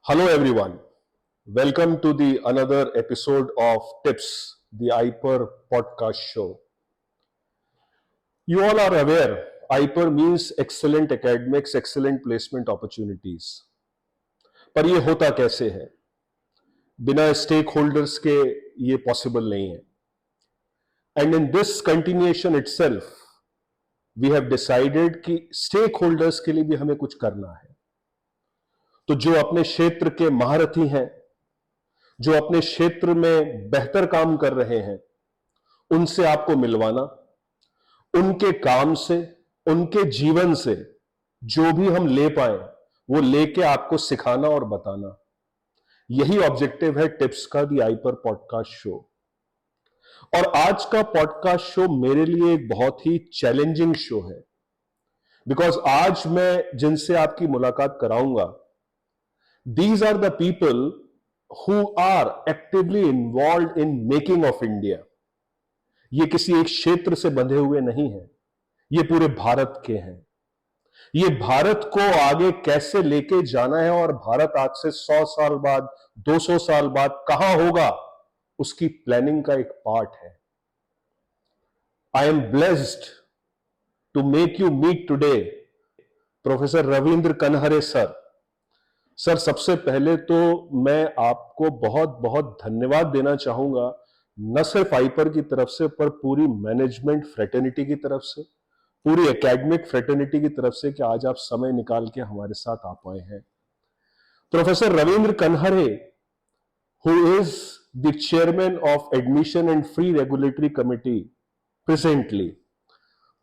Hello everyone. Welcome to the another episode of Tips, the IPER podcast show. You all are aware, IPER means excellent academics, excellent placement opportunities. पर ये होता कैसे है? बिना stake holders के ये possible नहीं है. And in this continuation itself, we have decided कि स्टेक होल्डर्स के लिए भी हमें कुछ करना है. तो जो अपने क्षेत्र के महारथी हैं, जो अपने क्षेत्र में बेहतर काम कर रहे हैं, उनसे आपको मिलवाना, उनके काम से, उनके जीवन से जो भी हम ले पाए वो लेके आपको सिखाना और बताना, यही ऑब्जेक्टिव है टिप्स का दी आइपर पॉडकास्ट शो. और आज का पॉडकास्ट शो मेरे लिए एक बहुत ही चैलेंजिंग शो है, बिकॉज आज मैं जिनसे आपकी मुलाकात कराऊंगा, these are the people who are actively involved in making of India. ये किसी एक क्षेत्र से बंधे हुए नहीं हैं, ये पूरे भारत के हैं. ये भारत को आगे कैसे लेके जाना है और भारत आज से 100 साल बाद, 200 साल बाद कहां होगा, उसकी प्लानिंग का एक पार्ट है. I am blessed to make you meet today professor Ravindra Kanhare sir. Sir, सबसे पहले तो मैं आपको बहुत बहुत धन्यवाद देना चाहूंगा, न सिर्फ आइपर की तरफ से पर पूरी मैनेजमेंट फ्रेटर्निटी की तरफ से, पूरी एकेडमिक फ्रेटर्निटी की तरफ से कि आज आप समय निकाल के हमारे साथ आ पाए हैं. Professor Ravindra Kanhare, who is the chairman of admission and free regulatory committee presently.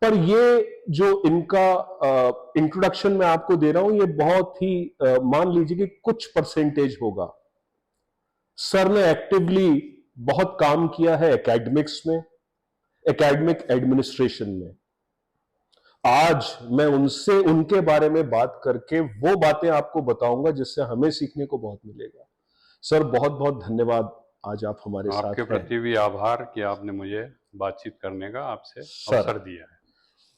पर ये जो इनका इंट्रोडक्शन मैं आपको दे रहा हूं, ये बहुत ही मान लीजिए कि कुछ परसेंटेज होगा. सर ने एक्टिवली बहुत काम किया है एकेडमिक्स में, एकेडमिक एडमिनिस्ट्रेशन में. आज मैं उनसे उनके बारे में बात करके वो बातें आपको बताऊंगा जिससे हमें सीखने को बहुत मिलेगा. सर, बहुत बहुत धन्यवाद, आज आप हमारे साथ हैं. आपके प्रति भी आभार कि आपने मुझे बातचीत करने का आपसे अवसर दिया है.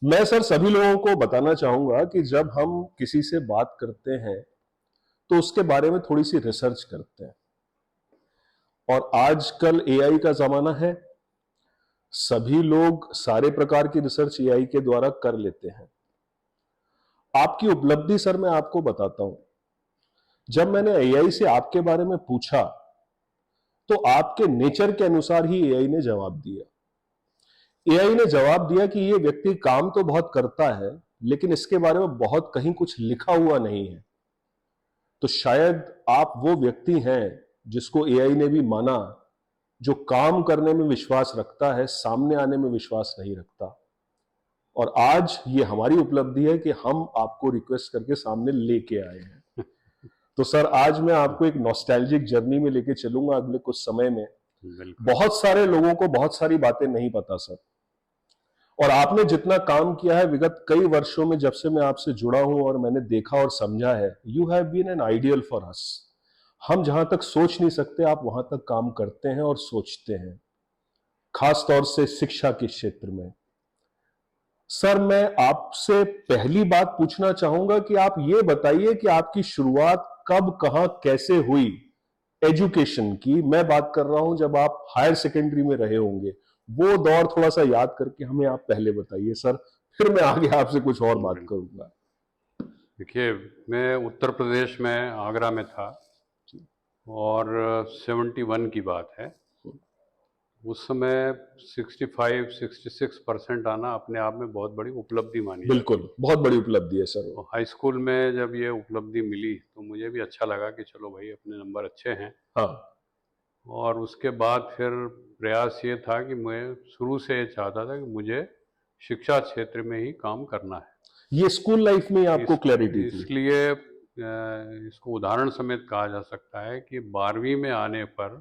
मैं सर सभी लोगों को बताना चाहूंगा कि जब हम किसी से बात करते हैं तो उसके बारे में थोड़ी सी रिसर्च करते हैं. और आजकल एआई का जमाना है, सभी लोग सारे प्रकार की रिसर्च एआई के द्वारा कर लेते हैं. आपकी उपलब्धि सर मैं आपको बताता हूं. जब मैंने एआई से आपके बारे में पूछा तो आपके नेचर के अनुसार ही एआई ने जवाब दिया. एआई ने जवाब दिया कि ये व्यक्ति काम तो बहुत करता है, लेकिन इसके बारे में बहुत कहीं कुछ लिखा हुआ नहीं है. तो शायद आप वो व्यक्ति हैं जिसको एआई ने भी माना, जो काम करने में विश्वास रखता है, सामने आने में विश्वास नहीं रखता. और आज ये हमारी उपलब्धि है कि हम आपको रिक्वेस्ट करके सामने लेके आए हैं. तो सर, आज मैं आपको एक नॉस्टैल्जिक जर्नी में लेके चलूंगा अगले कुछ समय में. बहुत सारे लोगों को बहुत सारी बातें नहीं पता सर, और आपने जितना काम किया है विगत कई वर्षों में, जब से मैं आपसे जुड़ा हूं और मैंने देखा और समझा है, you have been an ideal for us. हम जहां तक सोच नहीं सकते, आप वहां तक काम करते हैं और सोचते हैं, खास तौर से शिक्षा के क्षेत्र में. सर, मैं आपसे पहली बात पूछना चाहूंगा कि आप ये बताइए कि आपकी शुरुआत कब, कहां, कैसे हुई एजुकेशन की. मैं बात कर रहा हूं जब आप हायर सेकेंडरी में रहे होंगे, वो दौर थोड़ा सा याद करके हमें आप पहले बताइए सर, फिर मैं आगे आपसे कुछ और बात करूंगा. देखिए, मैं उत्तर प्रदेश में आगरा में था और 71 की बात है. उस समय 65-66% आना अपने आप में बहुत बड़ी उपलब्धि मानी. बिल्कुल, बहुत बड़ी उपलब्धि है सर. हाई स्कूल में जब ये उपलब्धि मिली तो मुझे भी अच्छा लगा कि चलो भाई, अपने नंबर अच्छे हैं. हाँ. और उसके बाद फिर प्रयास ये था कि मैं शुरू से ये चाहता था कि मुझे शिक्षा क्षेत्र में ही काम करना है. ये स्कूल लाइफ में आपको क्लैरिटी थी? इसलिए इसको उदाहरण समेत कहा जा सकता है कि 12वीं में आने पर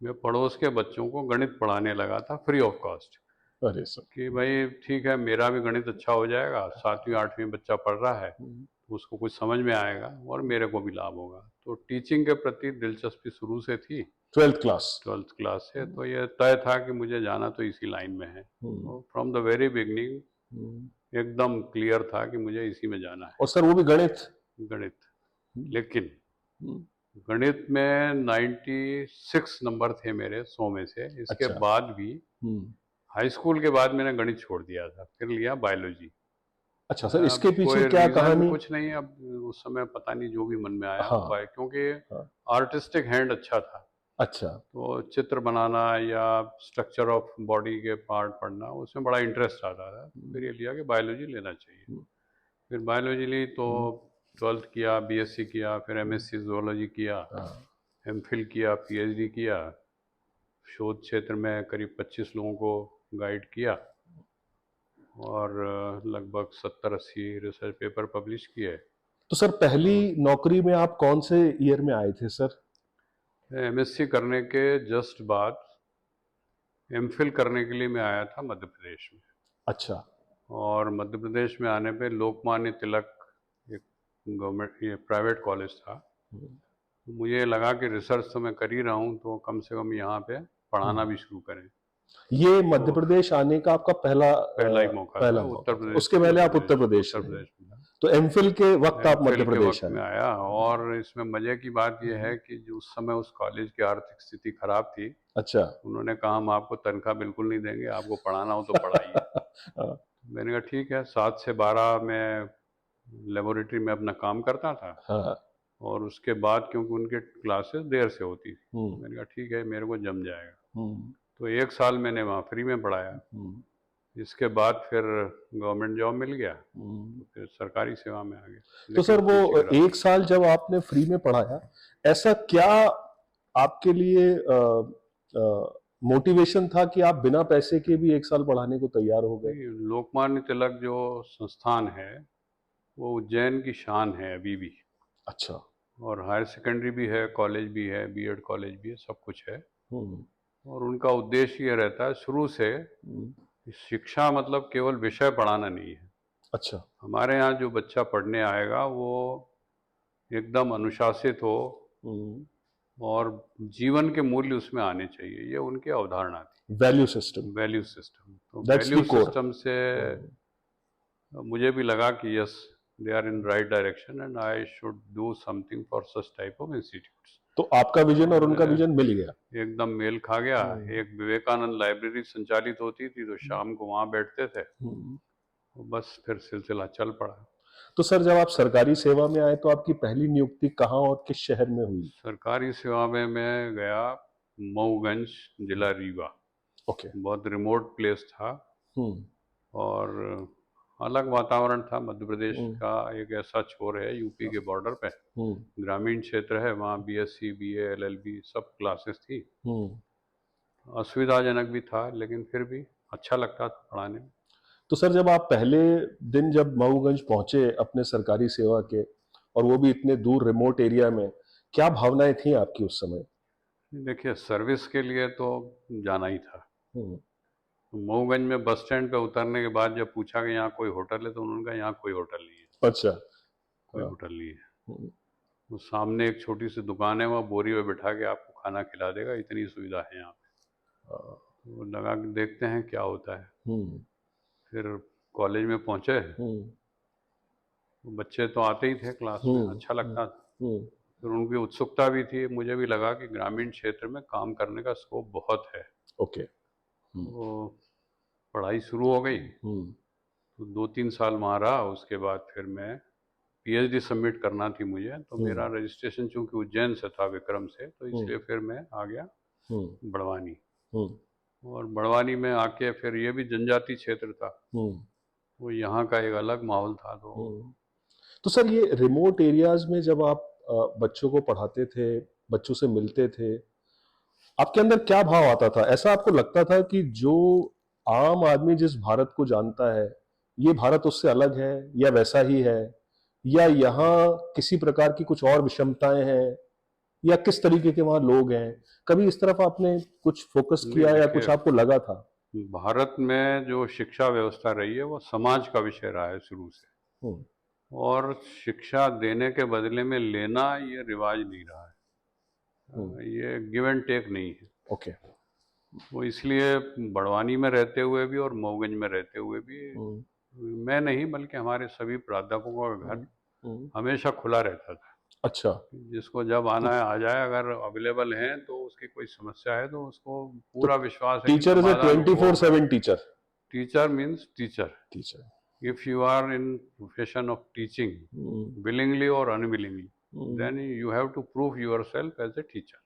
मैं पड़ोस के बच्चों को गणित पढ़ाने लगा था फ्री ऑफ कॉस्ट. अरे सर, कि भाई ठीक है, मेरा भी गणित अच्छा हो जाएगा, 7वीं 8वीं बच्चा पढ़ रहा है तो उसको कुछ समझ में आएगा और मेरे को भी लाभ होगा. तो टीचिंग के प्रति दिलचस्पी शुरू से थी, 12th क्लास से. तो ये तय था कि मुझे जाना तो इसी लाइन में है. तो फ्रॉम द वेरी बिगनिंग एकदम क्लियर था कि मुझे इसी में जाना है. और सर वो भी गणित. लेकिन गणित में 96 नंबर थे मेरे 100 में से। इसके अच्छा। बाद भी हम्म। हाई स्कूल के बाद मैंने गणित छोड़ दिया था, फिर लिया बायोलॉजी। अच्छा सर, अब इसके पीछे कोई क्या रीजन कहानी? कुछ नहीं, अब उस समय पता नहीं, जो भी मन में आया वो हाँ। बाय, क्योंकि हाँ। आर्टिस्टिक हैंड अच्छा था, अच्छा। तो चित्र बनाना या स्ट्रक्चर ऑफ बॉडी के पार्ट पढ़ना उसमें बड़ा इंटरेस्ट आता था। फिर ये लिया कि बायोलॉजी लेना चाहिए। हम्म। फिर बायोलॉजी ली तो हम्म। 12th किया, बीएससी किया, फिर एमएससी जूलॉजी किया, हाँ। एमफिल किया, पीएचडी किया। शोध क्षेत्र में करीब 25 लोगों को गाइड किया और लगभग 70-80 रिसर्च पेपर पब्लिश किए। तो सर, पहली तो नौकरी में आप कौन से ईयर में आए थे सर? एमएससी करने के जस्ट बाद एमफिल करने के लिए मैं आया था मध्य प्रदेश में। अच्छा। और मध्य प्रदेश में आने पे लोकमान्य तिलक एक गवर्नमेंट, ये प्राइवेट कॉलेज था, हम्म। तो मुझे लगा कि रिसर्च तो मैं कर ही रहा हूँ, तो कम से कम यहाँ पे पढ़ाना भी शुरू करें। ये मध्य तो प्रदेश आने का आपका पहला पहला ही मौका था, पहला उत्तर मौका था। प्रदेश उसके से पहले मध्य आप उत्तर प्रदेश, प्रदेश उत्तर में हैं। प्रदेश में था। तो एमफिल के वक्त आप मध्य एमफिल के प्रदेश वक्त आए। में आया, और इसमें मजे की बात यह है कि जो उस समय उस कॉलेज की आर्थिक स्थिति खराब थी, अच्छा। उन्होंने कहा हम आपको तनख्वाह बिल्कुल नहीं देंगे, आपको पढ़ाना हो तो पढ़ाइए। हाँ। मैंने कहा ठीक है। 7 से 12 मैं लेबोरेटरी में अपना काम करता था, हाँ। और उसके बाद क्योंकि उनके क्लासेस देर से होती थी, तो हम्म। मैंने कहा ठीक है, मेरे को जम जाएगा। हम्म। तो 1 साल मैंने वहाँ फ्री में पढ़ाया। हम्म। इसके बाद फिर गवर्नमेंट जॉब मिल गया, हम्म। तो फिर सरकारी सेवा में आ गया, तो लेकिन सर, वो टीचिंग रहा। एक साल जब आपने फ्री में पढ़ाया, ऐसा क्या आपके लिए मोटिवेशन था कि आप बिना पैसे के भी एक साल पढ़ाने को तैयार हो गए? नहीं, लोकमान्य तिलक जो संस्थान है वो उज्जैन की शान है अभी भी, अच्छा। और हायर सेकेंडरी भी है, कॉलेज भी है, बीएड कॉलेज भी है, सब कुछ है। हम्म। और उनका उद्देश्य ये रहता है शुरू से हम्म। कि शिक्षा मतलब केवल विषय पढ़ाना नहीं है। अच्छा। हमारे यहाँ जो बच्चा पढ़ने आएगा वो एकदम अनुशासित हो, हम्म। और जीवन के मूल्य उसमें आने चाहिए, ये उनकी अवधारणा थी। Value system. वैल्यू सिस्टम, तो that's the value core. System से मुझे भी लगा कि yes, they are in right direction and I should do something for such type of institutes. तो आपका विजन तो और उनका मैंने विजन मिल गया। एकदम मेल खा गया। हम्म। एक विवेकानंद लाइब्रेरी संचालित होती थी, तो शाम को वहाँ बैठते थे, हम्म। तो बस फिर सिलसिला चल पड़ा। तो सर, जब आप सरकारी सेवा में आए तो आपकी पहली नियुक्ति कहाँ और किस शहर में हुई? सरकारी सेवा में मैं गया मऊगंज, जिला रीवा। ओके। बहुत रिमोट प्लेस था, हम्म। और अलग वातावरण था। मध्य प्रदेश हम्म। का एक ऐसा छोर है यूपी के बॉर्डर पे, हम्म। ग्रामीण क्षेत्र है, वहाँ बीएससी, बीए, एलएलबी सब क्लासेस थी। हम्म। असुविधाजनक भी था, लेकिन फिर भी अच्छा लगता था पढ़ाने में। तो सर, जब आप पहले दिन जब मऊगंज पहुंचे अपने सरकारी सेवा के, और वो भी इतने दूर रिमोट एरिया में, क्या भावनाएं थी आपकी उस समय? देखिए, सर्विस के लिए तो जाना ही था। हम्म। तो मऊगंज में बस स्टैंड पे उतरने के बाद जब पूछा कि यहाँ कोई होटल है, तो उन्होंने कहा यहाँ कोई होटल नहीं है, अच्छा। कोई हाँ। होटल नहीं है। हम्म। वो सामने एक छोटी सी दुकान है, वहाँ बोरी में बिठा के आपको खाना खिला देगा, इतनी सुविधा है यहाँ पे। हाँ। तो लगा कि देखते हैं क्या होता है। हम्म। फिर कॉलेज में पहुँचे, हम्म। तो बच्चे तो आते ही थे क्लास में, हम्म। अच्छा लगता था। हम्म। फिर उनकी उत्सुकता भी थी, मुझे भी लगा कि ग्रामीण क्षेत्र में काम करने का स्कोप बहुत है। ओके। हम्म। तो पढ़ाई शुरू हो गई, हम्म। तो 2-3 साल वहाँ रहा। उसके बाद फिर मैं पीएचडी सबमिट करना थी मुझे, तो मेरा हम्म। रजिस्ट्रेशन चूंकि उज्जैन से था, विक्रम से, तो हम्म। इसलिए फिर मैं आ गया हम्म। बड़वानी। हम्म। और बड़वानी में आके फिर ये भी जनजाति क्षेत्र था, हम्म। वो यहाँ का एक अलग माहौल था। तो हम्म। तो सर, ये रिमोट एरियाज में जब आप बच्चों को पढ़ाते थे, बच्चों से मिलते थे, आपके अंदर क्या भाव आता था? ऐसा आपको लगता था कि जो आम आदमी जिस भारत को जानता है, ये भारत उससे अलग है, या वैसा ही है, या यहाँ किसी प्रकार की कुछ और विषमताएं हैं, या किस तरीके के वहां लोग हैं? कभी इस तरफ आपने कुछ फोकस नहीं, किया या देखिए, कुछ आपको लगा था? भारत में जो शिक्षा व्यवस्था रही है वो समाज का विषय रहा है शुरू से, हम्म। और शिक्षा देने के बदले में लेना ये रिवाज नहीं रहा हम्म। है। ये गिव एंड टेक नहीं है। ओके। वो इसलिए बड़वानी में रहते हुए भी और मऊगंज में रहते हुए भी, हम्म। मैं नहीं बल्कि हमारे सभी प्राध्यापकों का घर हम्म। हम्म। हमेशा खुला रहता था। अच्छा, जिसको जब आना तो है आ जाए, अगर अवेलेबल हैं तो उसकी कोई समस्या है तो उसको तो पूरा विश्वास है कि टीचर इज अ समाधान होगा। 24/7 teacher. Teacher means teacher. Teacher. If you are in profession of teaching, hmm, willingly or unwillingly, hmm, then you have to prove yourself as a teacher.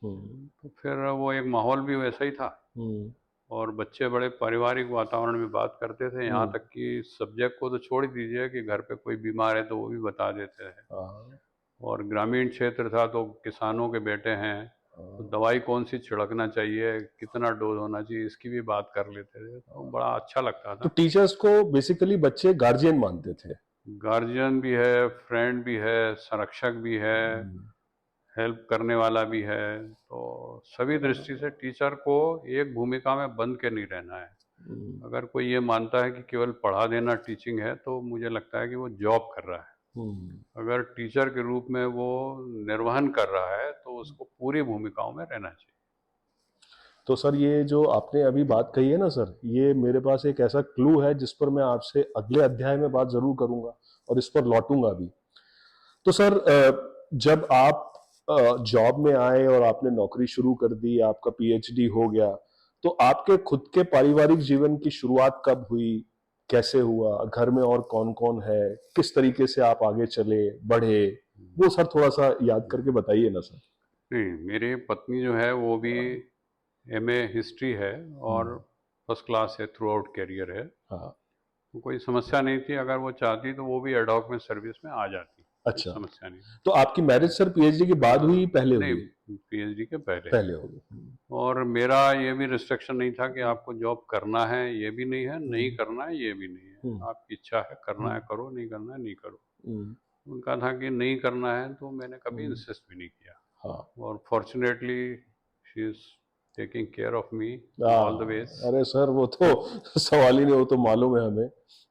हम्म, तो फिर वो एक माहौल भी वैसा ही था, हम्म, और बच्चे बड़े पारिवारिक वातावरण में बात करते थे, यहाँ हम्म, तक कि सब्जेक्ट को तो छोड़ ही दीजिए कि घर पे कोई बीमार है तो वो भी बता देते हैं। हाँ, और ग्रामीण क्षेत्र था तो किसानों के बेटे हैं, तो हाँ। दवाई कौन सी छिड़कना चाहिए, कितना डोज होना चाहिए, इसकी भी बात कर लेते थे, तो बड़ा अच्छा लगता तो था। टीचर्स को बेसिकली बच्चे गार्जियन मानते थे। गार्जियन भी है, फ्रेंड भी है, संरक्षक भी है, हम्म, हेल्प करने वाला भी है। तो सभी दृष्टि से टीचर को एक भूमिका में बंद के नहीं रहना है। हम्म, अगर कोई ये मानता है कि केवल पढ़ा देना टीचिंग है तो मुझे लगता है कि वो जॉब कर रहा है। हम्म। अगर टीचर के रूप में वो निर्वहन कर रहा है तो उसको पूरी भूमिकाओं में रहना चाहिए। तो सर ये जो आपने अभी बात कही है ना सर, ये मेरे पास एक ऐसा क्लू है जिस पर मैं आपसे अगले अध्याय में बात जरूर करूंगा और इस पर लौटूंगा भी। तो सर जब आप जॉब में आए और आपने नौकरी शुरू कर दी, आपका पीएचडी हो गया, तो आपके खुद के पारिवारिक जीवन की शुरुआत कब हुई, कैसे हुआ, घर में और कौन कौन है, किस तरीके से आप आगे चले बढ़े, वो सर थोड़ा सा याद करके बताइए ना सर। नहीं, मेरी पत्नी जो है वो भी एमए हिस्ट्री है और हम्म, फर्स्ट क्लास है, थ्रू आउट कैरियर है। हाँ। तो कोई समस्या नहीं थी, अगर वो चाहती तो वो भी एडॉक में सर्विस में आ जाती, कोई अच्छा, समस्या नहीं। तो आपकी मैरिज सर पीएचडी के बाद हुई पहले नहीं, हुई? पीएचडी के पहले। पहले हो गई। और मेरा ये भी रिस्ट्रिक्शन नहीं था कि आपको जॉब करना है, ये भी नहीं है, नहीं हम्म, करना है, ये भी नहीं है। हम्म, आपकी इच्छा है, करना है हम्म, करो, नहीं करना है नहीं करो। हम्म, उनका था कि नहीं करना है तो मैंने कभी हम्म, इंसिस्ट भी नहीं किया। हाँ। और fortunately she is taking care of me in all the ways. अरे सर वो तो सवाल ही नहीं, वो तो मालूम है हमें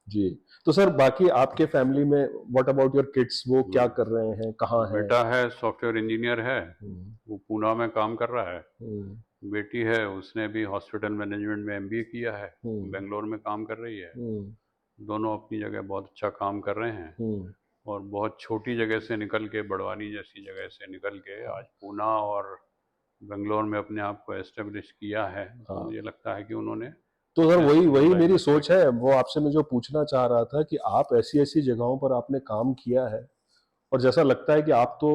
जी। तो सर बाकी आपके फैमिली में व्हाट अबाउट योर किड्स, वो क्या कर रहे हैं, कहाँ हैं? बेटा है, सॉफ्टवेयर इंजीनियर है, हम्म, वो पूना में काम कर रहा है। हम्म, बेटी है, उसने भी हॉस्पिटल मैनेजमेंट में एमबीए किया है, हम्म, बेंगलोर में काम कर रही है। हम्म, दोनों अपनी जगह बहुत अच्छा काम कर रहे हैं। हम्म, और बहुत छोटी जगह से निकल के, बड़वानी जैसी जगह से निकल के आज पूना और बेंगलोर में अपने आप को एस्टेब्लिश किया है, तो हाँ। मुझे लगता है कि उन्होंने तो सर वही ऐसी वही जगह मेरी इन्वेस्ट सोच की। है, वो आपसे मैं जो पूछना चाह रहा था कि आप ऐसी ऐसी जगहों पर आपने काम किया है, और जैसा लगता है कि आप तो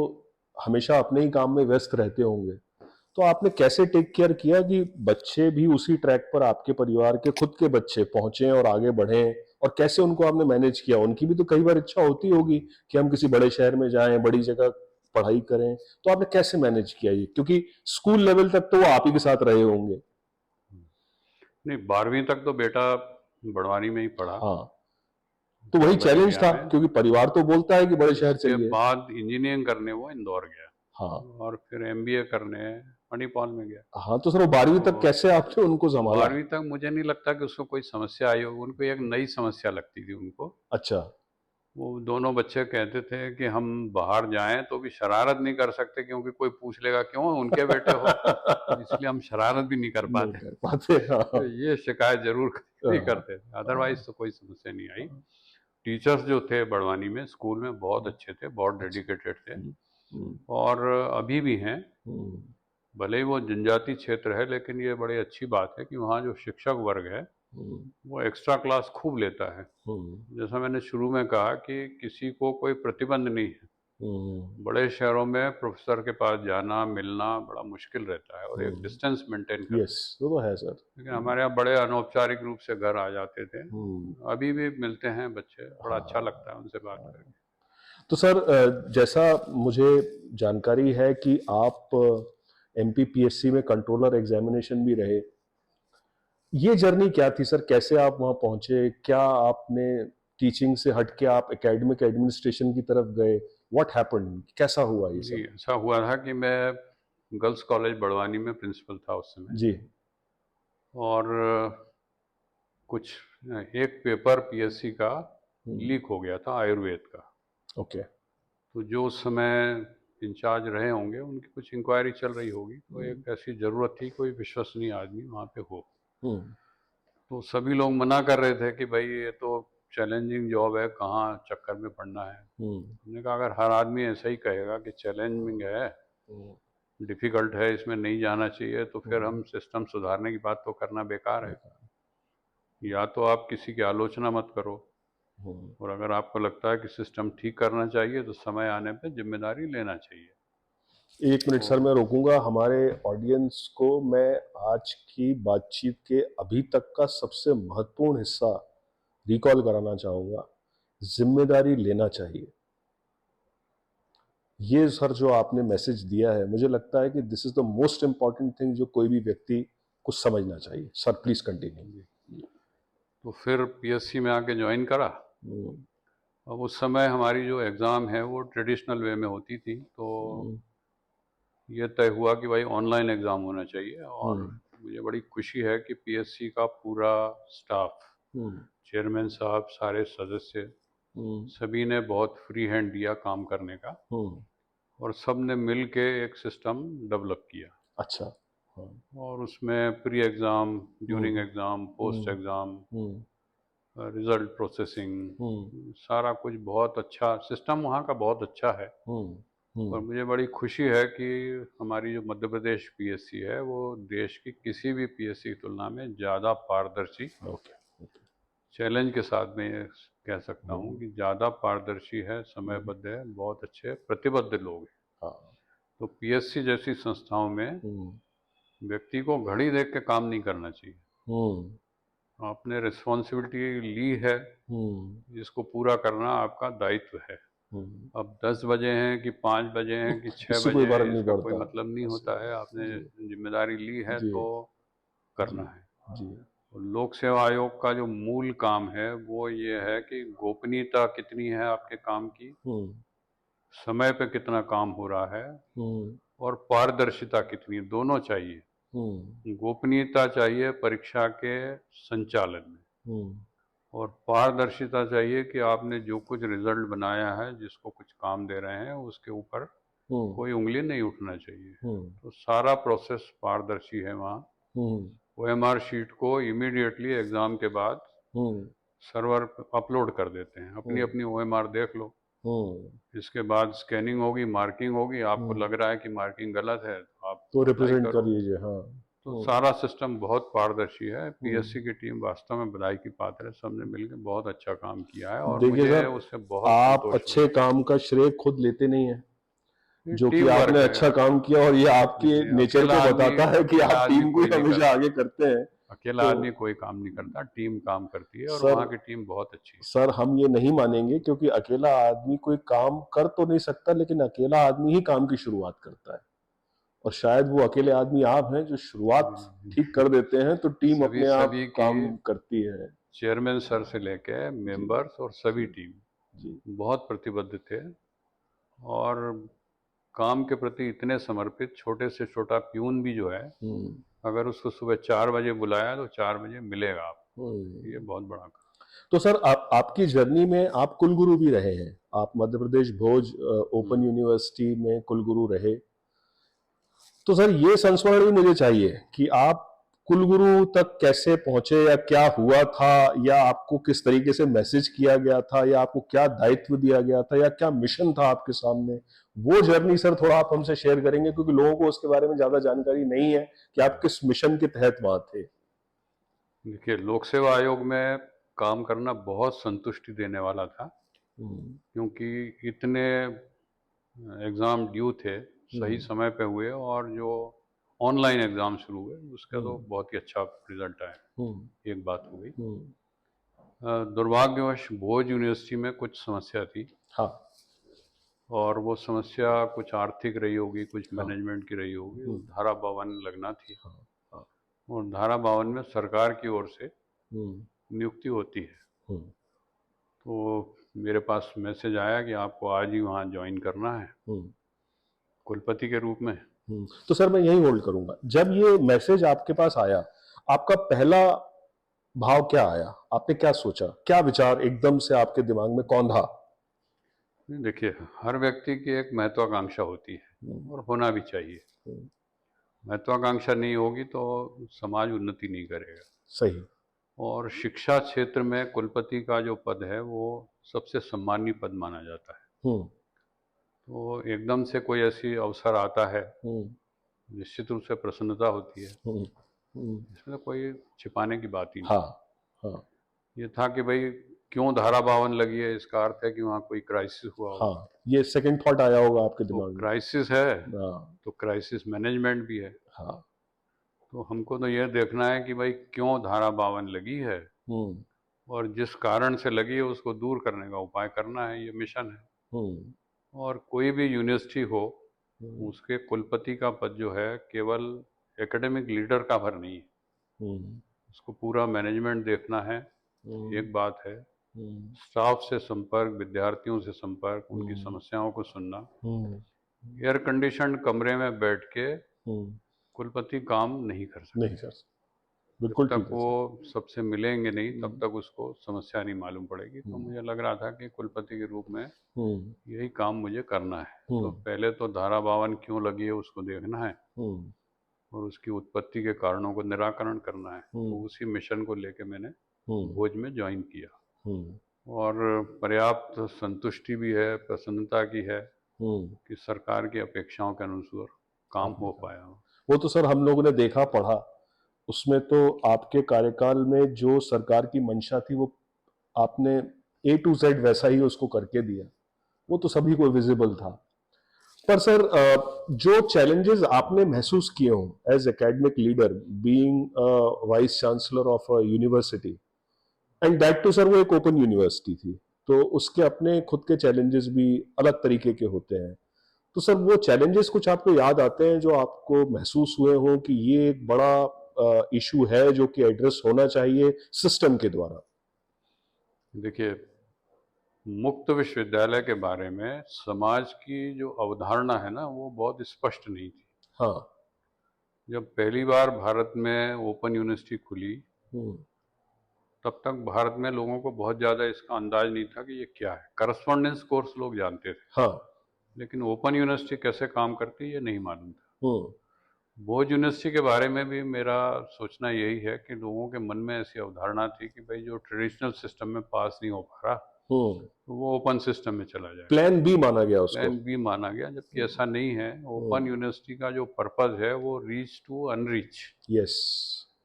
हमेशा अपने ही काम में व्यस्त रहते होंगे, तो आपने कैसे टेक केयर किया कि बच्चे भी उसी ट्रैक पर, आपके परिवार के खुद के बच्चे पहुंचे और आगे बढ़े, और कैसे उनको आपने मैनेज किया? उनकी भी तो कई बार इच्छा होती होगी कि हम किसी बड़े शहर में जाएं, बड़ी जगह पढ़ाई करें, तो आपने कैसे मैनेज किया ये, क्योंकि स्कूल लेवल तक तो वो आप ही के साथ रहे होंगे। नहीं, 12वीं तक तो बेटा बड़वानी में ही पढ़ा, हाँ, तो वही चैलेंज बरेलिया था, में। क्योंकि परिवार तो बोलता है कि बड़े शहर उसके चलिए। बाद इंजीनियरिंग करने वो इंदौर गया, हाँ। और फिर एमबीए करने मणिपाल में गया। हाँ, तो सर वो 12वीं तो तक कैसे आपने उनको संभाला? 12वीं तक मुझे नहीं लगता कि उसको कोई समस्या आई होगी, उनको एक नई समस्या लगती थी उनको। अच्छा। वो दोनों बच्चे कहते थे कि हम बाहर जाएं तो भी शरारत नहीं कर सकते, क्योंकि कोई पूछ लेगा क्यों उनके बेटे हो, तो इसलिए हम शरारत भी नहीं कर नहीं पाते। कर पाते, हाँ। तो ये शिकायत जरूर कभी हाँ, करते थे, हाँ, अदरवाइज तो कोई समस्या नहीं आई। टीचर्स जो थे बड़वानी में स्कूल में बहुत हाँ, अच्छे थे, बहुत अच्छा। डेडिकेटेड थे। हम्म, हम्म, और अभी भी हैं। हम्म, भले ही वो जनजाति क्षेत्र है, लेकिन ये बड़ी अच्छी बात है कि वहाँ जो शिक्षक वर्ग है हम्म, वो एक्स्ट्रा क्लास खूब लेता है। हम्म, जैसा मैंने शुरू में कहा कि किसी को कोई प्रतिबंध नहीं है। हम्म, बड़े शहरों में प्रोफेसर के पास जाना मिलना बड़ा मुश्किल रहता है, और एक डिस्टेंस मेंटेन यस, करते हैं। वो तो है सर। लेकिन हमारे यहाँ बड़े अनौपचारिक रूप से घर आ जाते थे। हम्म, अभी भी मिलते हैं बच्चे, बड़ा अच्छा लगता हाँ। है उनसे बात करके। तो सर जैसा मुझे जानकारी है कि आप एमपीपीएससी में कंट्रोलर एग्जामिनेशन भी रहे, ये जर्नी क्या थी सर, कैसे आप वहां पहुंचे, क्या आपने टीचिंग से हट के आप एकेडमिक एडमिनिस्ट्रेशन की तरफ गए, व्हाट हैपेंड, कैसा हुआ ये जी, सब? ऐसा हुआ था कि मैं गर्ल्स कॉलेज बड़वानी में प्रिंसिपल था उस समय। जी। और कुछ एक पेपर पीएससी का हम्म, लीक हो गया था, आयुर्वेद का। ओके। तो जो उस समय इंचार्ज रहे होंगे उनकी कुछ इंक्वायरी चल रही होगी, तो हम्म, एक ऐसी ज़रूरत थी कोई विश्वसनीय आदमी वहाँ पे हो। हम्म, तो सभी लोग मना कर रहे थे कि भाई ये तो चैलेंजिंग जॉब है, कहाँ चक्कर में पड़ना है। हमने कहा अगर हर आदमी ऐसा ही कहेगा कि चैलेंजिंग है, डिफ़िकल्ट है, इसमें नहीं जाना चाहिए, तो फिर हम सिस्टम सुधारने की बात तो करना बेकार है। या तो आप किसी की आलोचना मत करो, और अगर आपको लगता है कि सिस्टम ठीक करना चाहिए तो समय आने पे जिम्मेदारी लेना चाहिए। 1 मिनट सर, मैं रोकूंगा हमारे ऑडियंस को। मैं आज की बातचीत के अभी तक का सबसे महत्वपूर्ण हिस्सा रिकॉल कराना चाहूंगा। जिम्मेदारी लेना चाहिए। ये सर जो आपने मैसेज दिया है, मुझे लगता है कि this is the most important thing जो कोई भी व्यक्ति को समझना चाहिए। Sir please continue. तो फिर पीएससी में आके ज्वाइन करा। अब उस समय हमारी जो एग्ज़ाम है वो ट्रेडिशनल वे में होती थी, तो ये तय हुआ कि भाई ऑनलाइन एग्ज़ाम होना चाहिए। और मुझे बड़ी खुशी है कि पीएससी का पूरा स्टाफ, चेयरमैन साहब, सारे सदस्य, सभी ने बहुत फ्री हैंड दिया काम करने का, और सब ने मिल के एक सिस्टम डेवलप किया। अच्छा। और उसमें pre exam, during exam, post exam, result processing, सारा कुछ बहुत अच्छा सिस्टम वहाँ का बहुत अच्छा है। और मुझे बड़ी खुशी है कि हमारी जो मध्य प्रदेश पीएससी है वो देश की किसी भी पीएससी की तुलना में ज़्यादा पारदर्शी, चैलेंज के साथ मैं ये कह सकता हूँ कि ज़्यादा पारदर्शी है, समयबद्ध है, बहुत अच्छे प्रतिबद्ध लोग हैं। तो पीएससी जैसी संस्थाओं में व्यक्ति को घड़ी देख के काम नहीं करना चाहिए। आपने रिस्पॉन्सिबिलिटी ली है, जिसको पूरा करना आपका दायित्व है। अब 10 बजे हैं कि 5 बजे हैं कि 6 इससे बजे कोई फर्क हैं, नहीं इसका कोई पड़ता। मतलब नहीं होता है। आपने जिम्मेदारी ली है जी, तो करना है। जी। और लोक सेवा आयोग का जो मूल काम है वो ये है कि गोपनीयता कितनी है आपके काम की, समय पे कितना काम हो रहा है, और पारदर्शिता कितनी है, दोनों चाहिए। गोपनीयता चाहिए परीक्षा के संचालन में, और पारदर्शिता चाहिए कि आपने जो कुछ रिजल्ट बनाया है, जिसको कुछ काम दे रहे हैं, उसके ऊपर कोई उंगली नहीं उठना चाहिए। तो सारा प्रोसेस पारदर्शी है वहाँ। ओएमआर शीट को इमीडिएटली एग्ज़ाम के बाद सर्वर पे अपलोड कर देते हैं। अपनी अपनी ओएमआर देख लो, इसके बाद स्कैनिंग होगी, मार्किंग होगी। आपको लग रहा है कि मार्किंग गलत है तो आप तो अप्लाई रिप्रेजेंट कर करो। लीजिए। हाँ। तो सारा सिस्टम बहुत पारदर्शी है। पीएससी की टीम वास्तव में बधाई की पात्र है, सबने मिलकर बहुत अच्छा काम किया है, और देखिए मुझे सर, उससे बहुत आप संतोष अच्छे मिला। काम का श्रेय खुद लेते नहीं है, ये जो कि टीम वर्क आपने है। अच्छा काम किया, और ये आपके देखिए, नेचर को बताता है कि आप टीम को कोई ही नहीं हमेशा करता, आगे करते हैं। अकेला तो आदमी कोई काम नहीं करता, टीम काम करती है, और सर, वहाँ की टीम बहुत अच्छी है। सर हम ये नहीं मानेंगे, क्योंकि अकेला आदमी कोई काम कर तो नहीं सकता, लेकिन अकेला आदमी ही काम की शुरुआत करता है। और शायद वो अकेले आदमी आप हैं जो शुरुआत ठीक कर देते हैं, तो टीम सभी अपने आप सभी की, काम करती है। चेयरमैन सर से लेके मेंबर्स और सभी टीम जी। बहुत प्रतिबद्ध थे, और काम के प्रति इतने समर्पित। छोटे से छोटा प्यून भी जो है, अगर उसको सुबह 4 बजे बुलाया तो 4 बजे मिलेगा आपको। ये बहुत बड़ा काम। तो सर, आपकी जर्नी में आप कुलगुरु भी रहे हैं। आप मध्य प्रदेश भोज ओपन यूनिवर्सिटी में कुलगुरु रहे। तो सर, ये संस्मरण भी मुझे चाहिए कि आप कुलगुरु तक कैसे पहुंचे, या क्या हुआ था, या आपको किस तरीके से मैसेज किया गया था, या आपको क्या दायित्व दिया गया था, या क्या मिशन था आपके सामने। वो जर्नी सर थोड़ा आप हमसे शेयर करेंगे, क्योंकि लोगों को उसके बारे में ज्यादा जानकारी नहीं है कि आप किस मिशन के तहत वहां थे। देखिए, लोक सेवा आयोग में काम करना बहुत संतुष्टि देने वाला था, क्योंकि इतने एग्ज़ाम ड्यू थे, सही समय पे हुए, और जो ऑनलाइन एग्ज़ाम शुरू हुए उसका तो बहुत ही अच्छा रिजल्ट आया। एक बात हो गई। दुर्भाग्यवश भोज यूनिवर्सिटी में कुछ समस्या थी। हाँ। और वो समस्या कुछ आर्थिक रही होगी, कुछ हाँ। मैनेजमेंट की रही होगी। धारा 52 लगना थी, हाँ। और धारा 52 में सरकार की ओर से नियुक्ति होती है। तो मेरे पास मैसेज आया कि आपको आज ही वहाँ ज्वाइन करना है, कुलपति के रूप में। तो सर मैं यही होल्ड करूंगा। जब ये मैसेज आपके पास आया, आपका पहला भाव क्या आया? आपने क्या सोचा, क्या विचार एकदम से आपके दिमाग में कौन था? देखिए, हर व्यक्ति की एक महत्वाकांक्षा होती है, और होना भी चाहिए। महत्वाकांक्षा नहीं होगी तो समाज उन्नति नहीं करेगा। सही। और शिक्षा क्षेत्र में कुलपति का जो पद है वो सबसे सम्मानीय पद माना जाता है। हम्म तो एकदम से कोई ऐसी अवसर आता है, हम्म निश्चित रूप से प्रसन्नता होती है, हम्म हम्म, इसमें कोई छिपाने की बात ही नहीं। हाँ हाँ ये था कि भाई क्यों धारा 52 लगी है, इसका अर्थ है कि वहाँ कोई क्राइसिस हुआ होगा। हाँ, ये सेकंड थॉट आया होगा आपके तो दिमाग में। क्राइसिस है हाँ तो क्राइसिस मैनेजमेंट भी है। हाँ। तो हमको तो ये देखना है कि भाई क्यों धारा 52 लगी है हम्म और जिस कारण से लगी है उसको दूर करने का उपाय करना है, ये मिशन है। हम्म और कोई भी यूनिवर्सिटी हो, हम्म उसके कुलपति का पद जो है केवल एकेडमिक लीडर का भर नहीं है, हम्म उसको पूरा मैनेजमेंट देखना है। हम्म एक बात है, हम्म स्टाफ से संपर्क, विद्यार्थियों से संपर्क, उनकी हम्म समस्याओं को सुनना। हम्म एयर कंडीशन कमरे में बैठ के हम्म, कुलपति काम नहीं कर सकते। नहीं सर, जब बिल्कुल तक ठीक है वो सर। सबसे मिलेंगे नहीं तब हम्म तक उसको समस्या नहीं मालूम पड़ेगी। तो हम्म मुझे लग रहा था कि कुलपति के रूप में हम्म यही काम मुझे करना है। तो हम्म पहले तो धारा 52 क्यों लगी है उसको देखना है हम्म और उसकी उत्पत्ति के कारणों को निराकरण करना है। तो हम्म उसी मिशन को लेके मैंने हम्म भोज में ज्वाइन किया हम्म और पर्याप्त संतुष्टि भी है, प्रसन्नता की है हम्म, कि सरकार की अपेक्षाओं के अनुसार काम आपने हो कहा पाया हो। वो तो सर हम लोगों ने देखा पढ़ा, उसमें तो आपके कार्यकाल में जो सरकार की मंशा थी वो आपने ए टू जेड वैसा ही उसको करके दिया, वो तो सभी को विजिबल था। पर सर जो चैलेंजेस आपने महसूस किए हों as academic leader, being vice chancellor of a university, and that too sir वो एक ओपन यूनिवर्सिटी थी, तो उसके अपने खुद के चैलेंजेस भी अलग तरीके के होते हैं। तो सर वो चैलेंजेस कुछ आपको याद आते हैं जो आपको महसूस हुए हो कि ये एक बड़ा इशू है जो कि एड्रेस होना चाहिए सिस्टम के द्वारा? देखिए, मुक्त विश्वविद्यालय के बारे में समाज की जो अवधारणा है ना वो बहुत स्पष्ट नहीं थी। हाँ। जब पहली बार भारत में ओपन यूनिवर्सिटी खुली हम्म तब तक भारत में लोगों को बहुत ज़्यादा इसका अंदाज नहीं था कि ये क्या है। करस्पॉन्डेंस कोर्स लोग जानते थे, हाँ। लेकिन ओपन यूनिवर्सिटी कैसे काम करती है ये नहीं मालूम था। हम्म भोज यूनिवर्सिटी के बारे में भी मेरा सोचना यही है कि लोगों के मन में ऐसी अवधारणा थी कि भाई जो ट्रेडिशनल सिस्टम में पास नहीं हो पा रहा हम्म तो वो ओपन सिस्टम में चला जाए। प्लान बी माना गया उसको। प्लान बी माना गया, जबकि ऐसा नहीं है। ओपन हम्म यूनिवर्सिटी का जो पर्पज है वो रीच टू अनरीच, यस,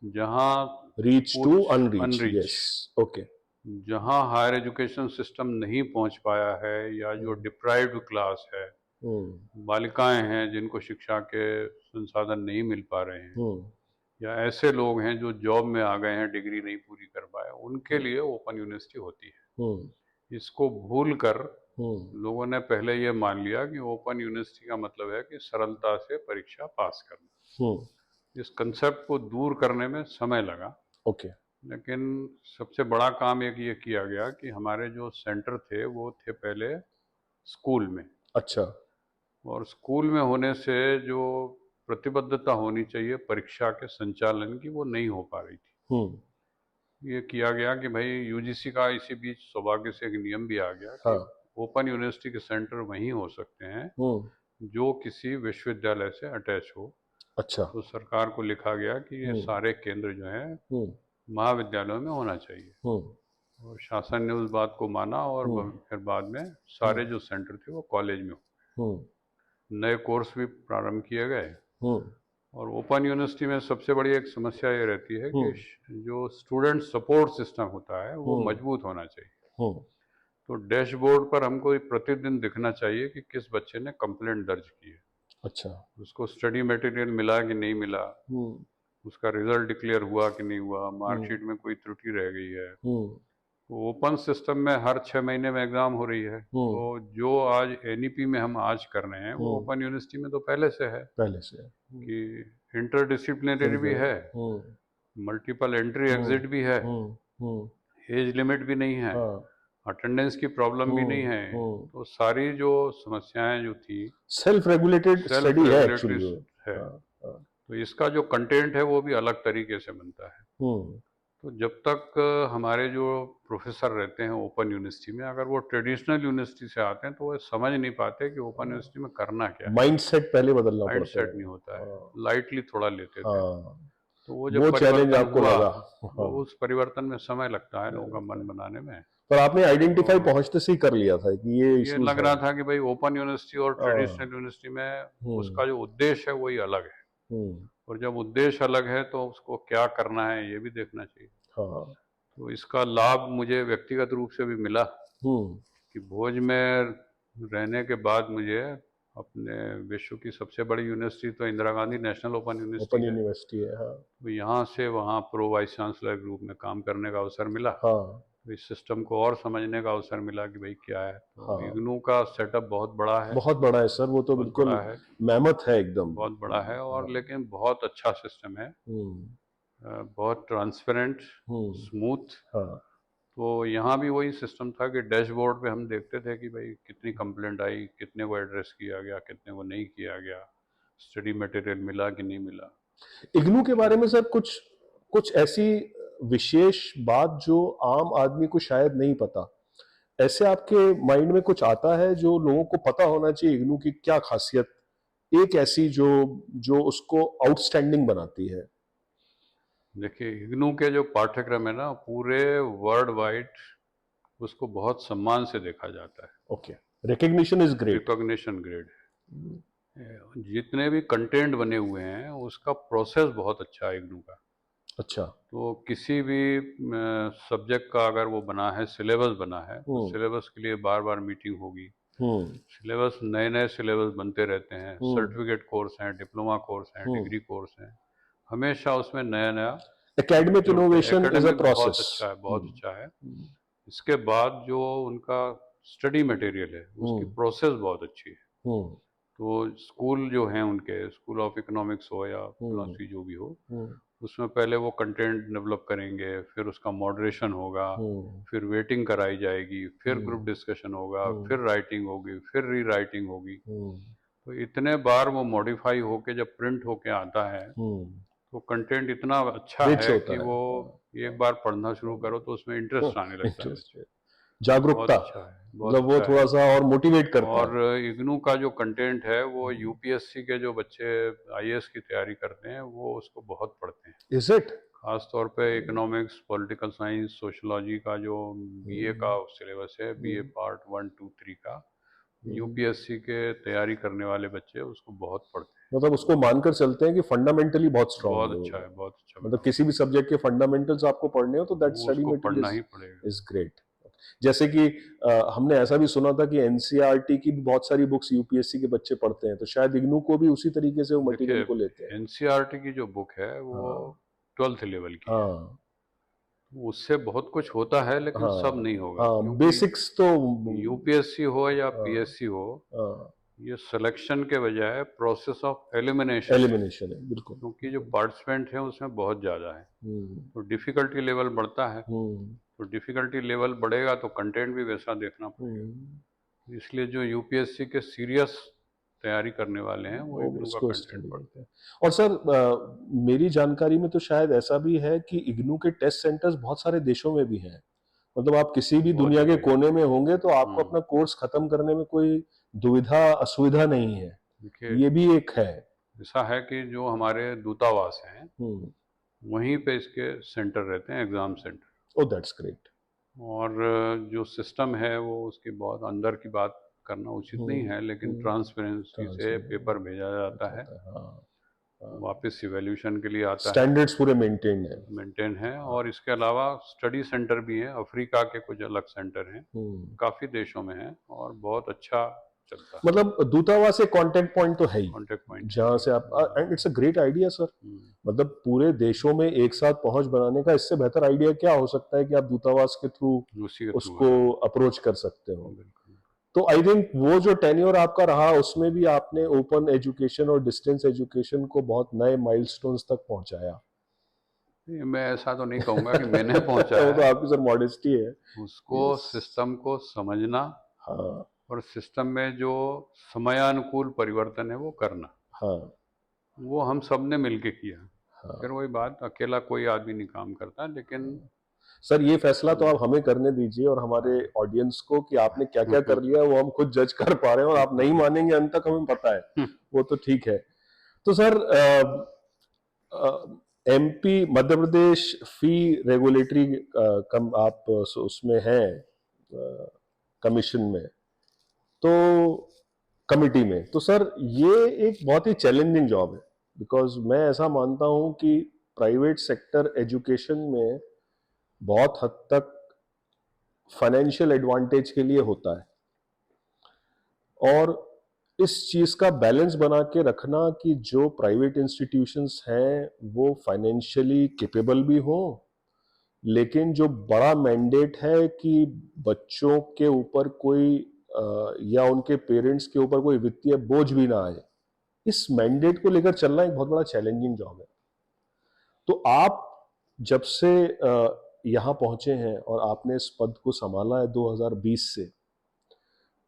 जहाँ रीच टू कुछ अनरीच, अनरीच, यस। ओके। जहाँ हायर एजुकेशन सिस्टम नहीं पहुँच पाया है या जो डिप्राइव्ड क्लास है, हम्म बालिकाएं हैं जिनको शिक्षा के संसाधन नहीं मिल पा रहे हैं, हम्म या ऐसे लोग हैं जो जॉब में आ गए हैं डिग्री नहीं पूरी कर पाए, उनके लिए ओपन यूनिवर्सिटी होती हम्म है। इसको भूल कर हम्म लोगों ने पहले ये मान लिया कि ओपन यूनिवर्सिटी का मतलब है कि सरलता से परीक्षा पास करना। हम्म इस कंसेप्ट को दूर करने में समय लगा, ओके। लेकिन सबसे बड़ा काम एक ये किया गया कि हमारे जो सेंटर थे वो थे पहले स्कूल में, अच्छा। और स्कूल में होने से जो प्रतिबद्धता होनी चाहिए परीक्षा के संचालन की वो नहीं हो पा रही थी। हम्म ये किया गया कि भाई यूजीसी का इसी बीच सौभाग्य से एक नियम भी आ गया कि हाँ। ओपन यूनिवर्सिटी के सेंटर वहीं हो सकते हैं हम्म जो किसी विश्वविद्यालय से अटैच हो। अच्छा। तो सरकार को लिखा गया कि ये हम्म सारे केंद्र जो हैं हम्म महाविद्यालयों में होना चाहिए। हम्म और शासन ने उस बात को माना और हम्म फिर बाद में हम्म सारे जो सेंटर थे वो कॉलेज में हो। हम्म नए कोर्स भी प्रारंभ किए गए। हम्म और ओपन यूनिवर्सिटी में सबसे बड़ी एक समस्या ये रहती है कि हम्म जो स्टूडेंट सपोर्ट सिस्टम होता है वो हम्म मजबूत होना चाहिए। हम्म तो डैशबोर्ड पर हमको प्रतिदिन दिखना चाहिए कि किस बच्चे ने कंप्लेंट दर्ज की है, अच्छा। उसको स्टडी मटेरियल मिला कि नहीं मिला, हम्म उसका रिजल्ट डिक्लेयर हुआ कि नहीं हुआ, हम्म मार्कशीट में कोई त्रुटि रह गई है। हम्म तो ओपन सिस्टम में हर 6 महीने में एग्ज़ाम हो रही है, हम्म तो जो आज एनईपी में हम आज कर रहे हैं वो हम्म ओपन यूनिवर्सिटी में तो पहले से है पहले से है। कि इंटरडिसिप्लिनरी भी है, हम्म मल्टीपल एंट्री हम्म एग्जिट भी है, हम्म एज लिमिट भी नहीं है, हाँ। अटेंडेंस की प्रॉब्लम भी नहीं है। हम्म तो सारी जो समस्याएं जो थी सेल्फ रेगुलेटेड सेल्फ स्टडी है रेगुलेटरी एक्चुअली वो। है। हाँ हाँ। तो इसका जो कंटेंट है वो भी अलग तरीके से बनता है। हम्म तो जब तक हमारे जो प्रोफेसर रहते हैं ओपन यूनिवर्सिटी में, अगर वो ट्रेडिशनल यूनिवर्सिटी से आते हैं तो वो समझ नहीं पाते कि ओपन यूनिवर्सिटी में करना क्या है। माइंड सेट पहले बदलना माइंड पड़ता सेट है। नहीं होता है, हाँ लाइटली थोड़ा लेते थे। हाँ। तो वो जब वो चैलेंज परिवर्तन आपको हुआ, लगा? तो हाँ। उस परिवर्तन में समय लगता है लोगों का मन बनाने में। पर आपने आइडेंटिफाई तो पहुंचते से ही कर लिया था कि ये ये इश्यूज लग है। रहा था कि भाई ओपन यूनिवर्सिटी और हाँ। ट्रेडिशनल यूनिवर्सिटी में हम्म। उसका जो उद्देश्य है वही अलग है, हम्म। और जब उद्देश्य अलग है तो उसको क्या करना है ये भी देखना चाहिए। हाँ। तो इसका लाभ मुझे व्यक्तिगत रूप से भी मिला हम्म। कि भोज में रहने के बाद मुझे अपने विश्व की सबसे बड़ी यूनिवर्सिटी तो Indira Gandhi national open university open है, यूनिवर्सिटी है, हाँ। तो यहाँ से वहाँ प्रो वाइस चांसलर के रूप में काम करने का अवसर मिला। हाँ। तो इस सिस्टम को और समझने का अवसर मिला कि भाई क्या है। तो हाँ, इग्नू का सेटअप बहुत बड़ा है, बहुत बड़ा है सर, वो तो बहुत बिल्कुल बड़ा है, मेहमत है एकदम। बहुत बड़ा है, और हाँ। लेकिन बहुत अच्छा सिस्टम है, हम्म। बहुत ट्रांसपेरेंट, हम्म। स्मूथ। हाँ। तो यहाँ भी वही सिस्टम था कि डैशबोर्ड पे हम देखते थे कि भाई कितनी कंप्लेंट आई, कितने को एड्रेस किया गया, कितने को नहीं किया गया, स्टडी मटेरियल मिला कि नहीं मिला। इग्नू के बारे तो में सर कुछ कुछ ऐसी विशेष बात जो आम आदमी को शायद नहीं पता, ऐसे आपके माइंड में कुछ आता है जो लोगों को पता होना चाहिए इग्नू की क्या खासियत, एक ऐसी जो जो उसको आउटस्टैंडिंग बनाती है? देखिए, इग्नू के जो पाठ्यक्रम है ना, पूरे वर्ल्ड वाइड उसको बहुत सम्मान से देखा जाता है। Okay, recognition is great. Recognition grade है। जितने भी कंटेंट बने हुए हैं उसका प्रोसेस बहुत अच्छा है इग्नू का। अच्छा। तो किसी भी सब्जेक्ट का अगर वो बना है, सिलेबस बना है, तो हम्म। सिलेबस के लिए बार बार मीटिंग होगी। हम्म। सिलेबस, नए नए सिलेबस बनते रहते हैं, हम्म। सर्टिफिकेट कोर्स हैं, डिप्लोमा कोर्स हैं, हम्म। डिग्री कोर्स हैं, हमेशा उसमें नया नया एकेडमिक जुड़ते। इनोवेशन इज अ एकेडमिक बहुत प्रोसेस। अच्छा है, बहुत हम्म। अच्छा है। इसके बाद जो उनका स्टडी मटेरियल है उसकी हम्म। प्रोसेस बहुत अच्छी है। हम्म। तो स्कूल जो हैं उनके, स्कूल ऑफ इकोनॉमिक्स हो या हम्म। फिलोसफी जो भी हो, हम्म। उसमें पहले वो कंटेंट डेवलप करेंगे, फिर उसका मॉडरेशन होगा, हम्म। फिर वेटिंग कराई जाएगी, फिर ग्रुप हम्म। डिस्कशन होगा, हम्म। फिर राइटिंग होगी, फिर री राइटिंग होगी। हम्म। तो इतने बार वो मॉडिफाई होके जब प्रिंट होके आता है, हम्म। तो कंटेंट इतना अच्छा रिच है होता कि है, वो हाँ। एक बार पढ़ना शुरू करो तो उसमें इंटरेस्ट आने लगता है इंटरेस्ट, बच्चे। बहुत जागरूकता, अच्छा है, बहुत मतलब वो अच्छा थोड़ा है। सा और मोटिवेट करता और है। इग्नू का जो कंटेंट है वो यूपीएससी के जो बच्चे आईएएस की तैयारी करते हैं वो उसको बहुत पढ़ते हैं। Is it? खास तौर पे इकोनॉमिक्स, पॉलिटिकल साइंस, सोशोलॉजी का जो बीए का सिलेबस है, बीए पार्ट 1, 2, 3 का, यूपीएससी के तैयारी करने वाले बच्चे उसको बहुत पढ़ते हैं। मतलब उसको मानकर चलते हैं कि फंडामेंटली बहुत स्ट्रांग बहुत है अच्छा वो। है, बहुत अच्छा मतलब बना किसी भी सब्जेक्ट के फंडामेंटल्स आपको पढ़ने हो तो दैट वो स्टडी उसको मटेरियल पढ़ना ही पड़ेगा। Is great. जैसे कि हमने ऐसा भी सुना था कि एनसीईआरटी की भी बहुत सारी बुक्स यूपीएससी के बच्चे पढ़ते हैं, तो शायद इग्नू को भी उसी तरीके से वो देखिए, मटेरियल को लेते हैं। एनसीईआरटी की जो बुक है वो हाँ। 12th लेवल की है। हाँ। उससे बहुत कुछ होता है लेकिन सब हाँ। नहीं होगा, हाँ, क्योंकि बेसिक्स तो। यूपीएससी हो या हाँ। पीएससी हो, हाँ। ये सिलेक्शन के बजाय प्रोसेस ऑफ एलिमिनेशन है। एलिमिनेशन है, बिल्कुल क्योंकि जो बिल्कुल। पार्टिसिपेंट हैं उसमें बहुत ज़्यादा है, हम्म। तो डिफ़िकल्टी लेवल बढ़ता है। हम्म। तो डिफ़िकल्टी लेवल बढ़ेगा तो कंटेंट भी वैसा देखना पड़ेगा। हम्म। इसलिए जो यूपीएससी के सीरियस तैयारी करने वाले हैं वो वो इग्नू का उसको कंटेंट स्टडी पढ़ते करते हैं। और सर मेरी जानकारी में तो शायद ऐसा भी है कि इग्नू के टेस्ट सेंटर्स बहुत सारे देशों में भी हैं। मतलब आप किसी भी हैं, बहुत दुनिया के जगह है। कोने में होंगे तो आपको हुँ, अपना कोर्स खत्म करने में कोई दुविधा असुविधा नहीं है। देखिए, ये भी एक है। ऐसा है कि जो हमारे दूतावास हैं, हम्म। वहीं पे इसके सेंटर रहते हैं, exam centre. O that's great. और जो सिस्टम है वो उसकी बहुत अंदर की बात करना उचित नहीं है, लेकिन ट्रांसपेरेंसी से पेपर भेजा जाता है, हाँ। वापस इवैल्यूएशन के लिए आता है, स्टैंडर्ड्स पूरे मेंटेन है। मेंटेन है। और इसके अलावा स्टडी सेंटर भी हैं, अफ्रीका के कुछ अलग सेंटर हैं, हम्म। काफ़ी देशों में हैं, और बहुत अच्छा चलता है। मतलब दूतावास एक कांटेक्ट पॉइंट तो है ही, कॉन्टेक्ट पॉइंट है जहां ही। से आप, and it's a great idea sir. Hmm, मतलब पूरे देशों में एक साथ पहुंच बनाने का इससे बेहतर आइडिया क्या हो सकता है कि आप दूतावास के थ्रू उसी के थ्रू उसको है। अप्रोच कर सकते हो। बिल्कुल। तो आई थिंक वो जो टेन्योर आपका रहा उसमें भी आपने ओपन एजुकेशन और डिस्टेंस एजुकेशन को बहुत नए माइलस्टोन्स तक पहुंचाया। ये मैं ऐसा तो नहीं कहूँगा कि मैंने वो तो पहुँचाया है, आपकी सर मॉडेस्टी है। उसको यस। सिस्टम को समझना हाँ। और सिस्टम में जो समयानुकूल परिवर्तन है वो करना, हाँ। वो हम सब ने मिलके किया। हाँ। फिर वही बात, अकेला कोई आदमी नहीं काम करता, लेकिन सर ये फैसला तो आप हमें करने दीजिए और हमारे ऑडियंस को कि आपने क्या क्या कर लिया वो हम खुद जज कर पा रहे हैं, और आप नहीं मानेंगे अंत तक, हमें पता है। वो तो ठीक है। तो सर एमपी मध्य प्रदेश फी रेगुलेटरी कम आप उसमें हैं कमीशन में, तो कमिटी में, तो सर ये एक बहुत ही चैलेंजिंग जॉब है, बिकॉज मैं ऐसा मानता हूं कि प्राइवेट सेक्टर एजुकेशन में बहुत हद तक फाइनेंशियल एडवांटेज के लिए होता है, और इस चीज का बैलेंस बना के रखना कि जो प्राइवेट इंस्टीट्यूशंस हैं वो फाइनेंशियली कैपेबल भी हों, लेकिन जो बड़ा मैंडेट है कि बच्चों के ऊपर कोई या उनके पेरेंट्स के ऊपर कोई वित्तीय बोझ भी ना आए, इस मैंडेट को लेकर चलना एक बहुत बड़ा चैलेंजिंग जॉब है। तो आप जब से यहाँ पहुंचे हैं और आपने इस पद को संभाला है 2020 से,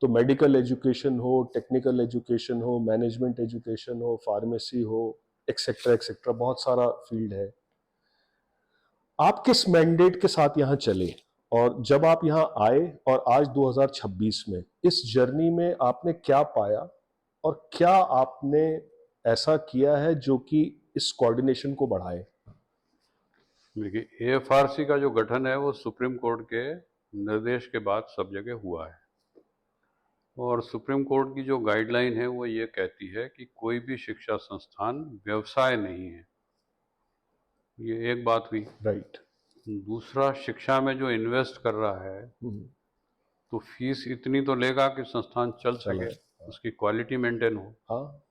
तो मेडिकल एजुकेशन हो, टेक्निकल एजुकेशन हो, मैनेजमेंट एजुकेशन हो, फार्मेसी हो, एक्सेट्रा, बहुत सारा फील्ड है। आप किस मैंडेट के साथ यहाँ चले, और जब आप यहाँ आए और आज 2026 में इस जर्नी में आपने क्या पाया, और क्या आपने ऐसा किया है जो कि इस कोऑर्डिनेशन को बढ़ाए? देखिए, एएफआरसी का जो गठन है वो सुप्रीम कोर्ट के निर्देश के बाद सब जगह हुआ है, और सुप्रीम कोर्ट की जो गाइडलाइन है वो ये कहती है कि कोई भी शिक्षा संस्थान व्यवसाय नहीं है। ये एक बात हुई। राइट। दूसरा, शिक्षा में जो इन्वेस्ट कर रहा है तो फीस इतनी तो लेगा कि संस्थान चल सके, उसकी क्वालिटी मेंटेन हो। हाँ।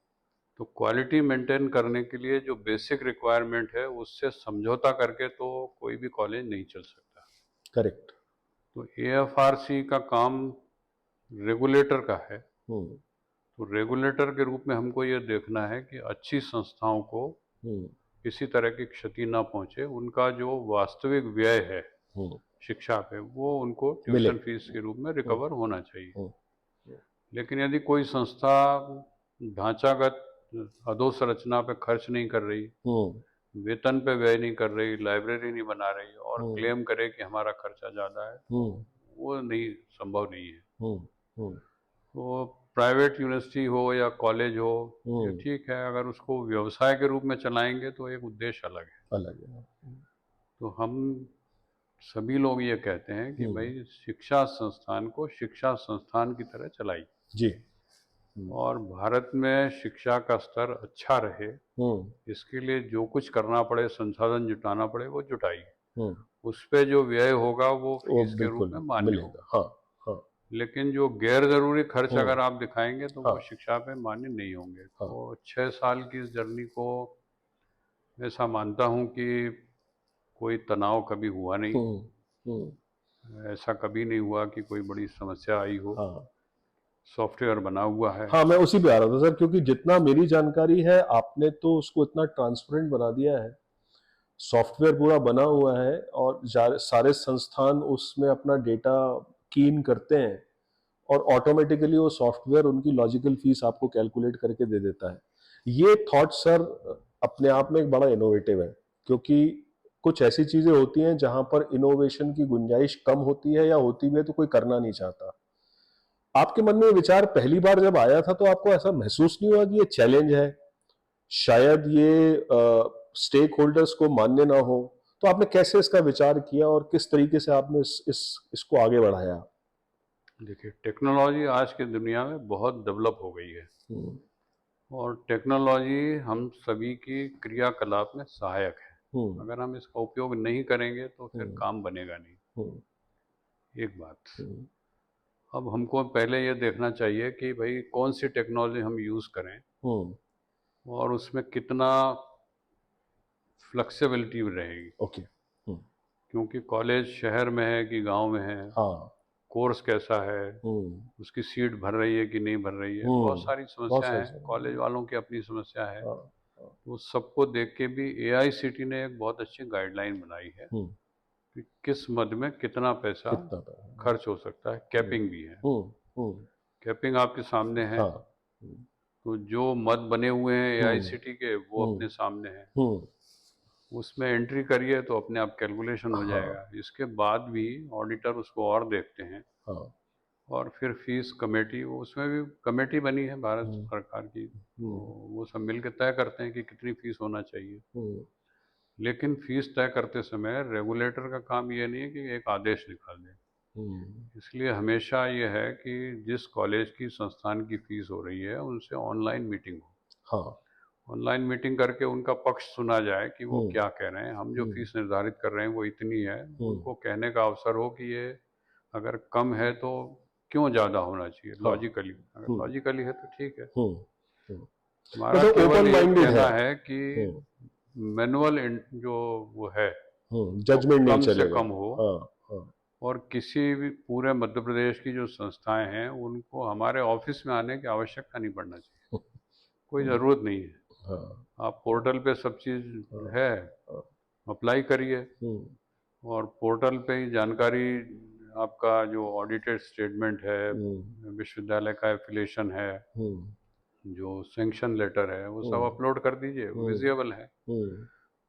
तो क्वालिटी मेंटेन करने के लिए जो बेसिक रिक्वायरमेंट है उससे समझौता करके तो कोई भी कॉलेज नहीं चल सकता। करेक्ट। तो एएफआरसी का काम रेगुलेटर का है। तो रेगुलेटर के रूप में हमको ये देखना है कि अच्छी संस्थाओं को किसी तरह की क्षति ना पहुंचे, उनका जो वास्तविक व्यय है शिक्षा पे वो उनको ट्यूशन फीस के रूप में रिकवर होना चाहिए। लेकिन यदि कोई संस्था ढांचागत अधोसंरचना पे खर्च नहीं कर रही, वेतन पे व्यय नहीं कर रही, लाइब्रेरी नहीं बना रही और क्लेम करे कि हमारा खर्चा ज़्यादा है, वो नहीं, संभव नहीं है। तो प्राइवेट यूनिवर्सिटी हो या कॉलेज हो, ये ठीक है, अगर उसको व्यवसाय के रूप में चलाएंगे तो एक उद्देश्य अलग है। तो हम सभी लोग ये कहते हैं कि भाई शिक्षा संस्थान को शिक्षा संस्थान की तरह चलाइए जी, और भारत में शिक्षा का स्तर अच्छा रहे, इसके लिए जो कुछ करना पड़े, संसाधन जुटाना पड़े, वो जुटाइए। उस पे जो व्यय होगा वो फीस के रूप में मान्य होगा। हाँ। लेकिन जो गैर जरूरी खर्च अगर आप दिखाएंगे तो वो शिक्षा पे मान्य नहीं होंगे। तो 6 साल की इस जर्नी को ऐसा मानता हूँ कि कोई तनाव कभी हुआ नहीं। ऐसा कभी नहीं हुआ कि कोई बड़ी समस्या आई हो। सॉफ्टवेयर बना हुआ है। हाँ, मैं उसी पे आ रहा था सर, क्योंकि जितना मेरी जानकारी है आपने तो उसको इतना ट्रांसपेरेंट बना दिया है, सॉफ्टवेयर पूरा बना हुआ है और सारे संस्थान उसमें अपना डेटा की इन करते हैं और ऑटोमेटिकली वो सॉफ्टवेयर उनकी लॉजिकल फीस आपको कैलकुलेट करके दे देता है। ये थॉट सर अपने आप में एक बड़ा इनोवेटिव है, क्योंकि कुछ ऐसी चीजें होती हैं जहां पर इनोवेशन की गुंजाइश कम होती है, या होती भी है तो कोई करना नहीं चाहता। आपके मन में विचार पहली बार जब आया था तो आपको ऐसा महसूस नहीं हुआ कि ये चैलेंज है, शायद ये स्टेक होल्डर्स को मान्य ना हो? तो आपने कैसे इसका विचार किया और किस तरीके से आपने इसको आगे बढ़ाया? देखिए, टेक्नोलॉजी आज की दुनिया में बहुत डेवलप हो गई है और टेक्नोलॉजी हम सभी की क्रियाकलाप में सहायक है। अगर हम इसका उपयोग नहीं करेंगे तो फिर काम बनेगा नहीं। एक बात। अब हमको पहले ये देखना चाहिए कि भाई कौन सी टेक्नोलॉजी हम यूज़ करें और उसमें कितना फ्लेक्सिबिलिटी रहेगी। ओके। क्योंकि कॉलेज शहर में है कि गांव में है, कोर्स कैसा है, उसकी सीट भर रही है कि नहीं भर रही है, बहुत सारी समस्या है। कॉलेज वालों की अपनी समस्या है। तो सबको देख के भी एआईसीटी ने एक बहुत अच्छी गाइडलाइन बनाई है कि किस मद में कितना पैसा खर्च हो सकता है। कैपिंग भी है। कैपिंग आपके सामने है। तो जो मद बने हुए हैं एआईसीटी के वो अपने सामने है, उसमें एंट्री करिए तो अपने आप कैलकुलेशन हो जाएगा। इसके बाद भी ऑडिटर उसको और देखते हैं और फिर फीस कमेटी, उसमें भी कमेटी बनी है भारत सरकार की, तो वो सब मिल के तय करते हैं कि कितनी फीस होना चाहिए। लेकिन फीस तय करते समय रेगुलेटर का काम ये नहीं है कि एक आदेश निकाल दे। इसलिए हमेशा ये है कि जिस कॉलेज की संस्थान की फीस हो रही है उनसे ऑनलाइन मीटिंग हो। हाँ। ऑनलाइन मीटिंग करके उनका पक्ष सुना जाए कि वो क्या कह रहे हैं। हम जो फीस निर्धारित कर रहे हैं वो इतनी है, उनको कहने का अवसर हो कि ये अगर कम है तो क्यों ज़्यादा होना चाहिए, हाँ। लॉजिकली। अगर लॉजिकली है तो ठीक है। हम्म। हमारा मतलब केवल ओपन ये माइंडेड कहना है। है कि मैनुअल जो वो है वो जजमेंट नहीं कम से चलेगा। कम हो, हाँ। हाँ। और किसी भी पूरे मध्य प्रदेश की जो संस्थाएं हैं उनको हमारे ऑफिस में आने की आवश्यकता नहीं पड़ना चाहिए, कोई ज़रूरत नहीं है। हाँ। आप पोर्टल पे सब चीज़ है, अप्लाई करिए और पोर्टल पे ही जानकारी, आपका जो ऑडिटेड स्टेटमेंट है, विश्वविद्यालय का एफिलिएशन है, जो सैंक्शन लेटर है, वो सब अपलोड कर दीजिए, विजिबल है।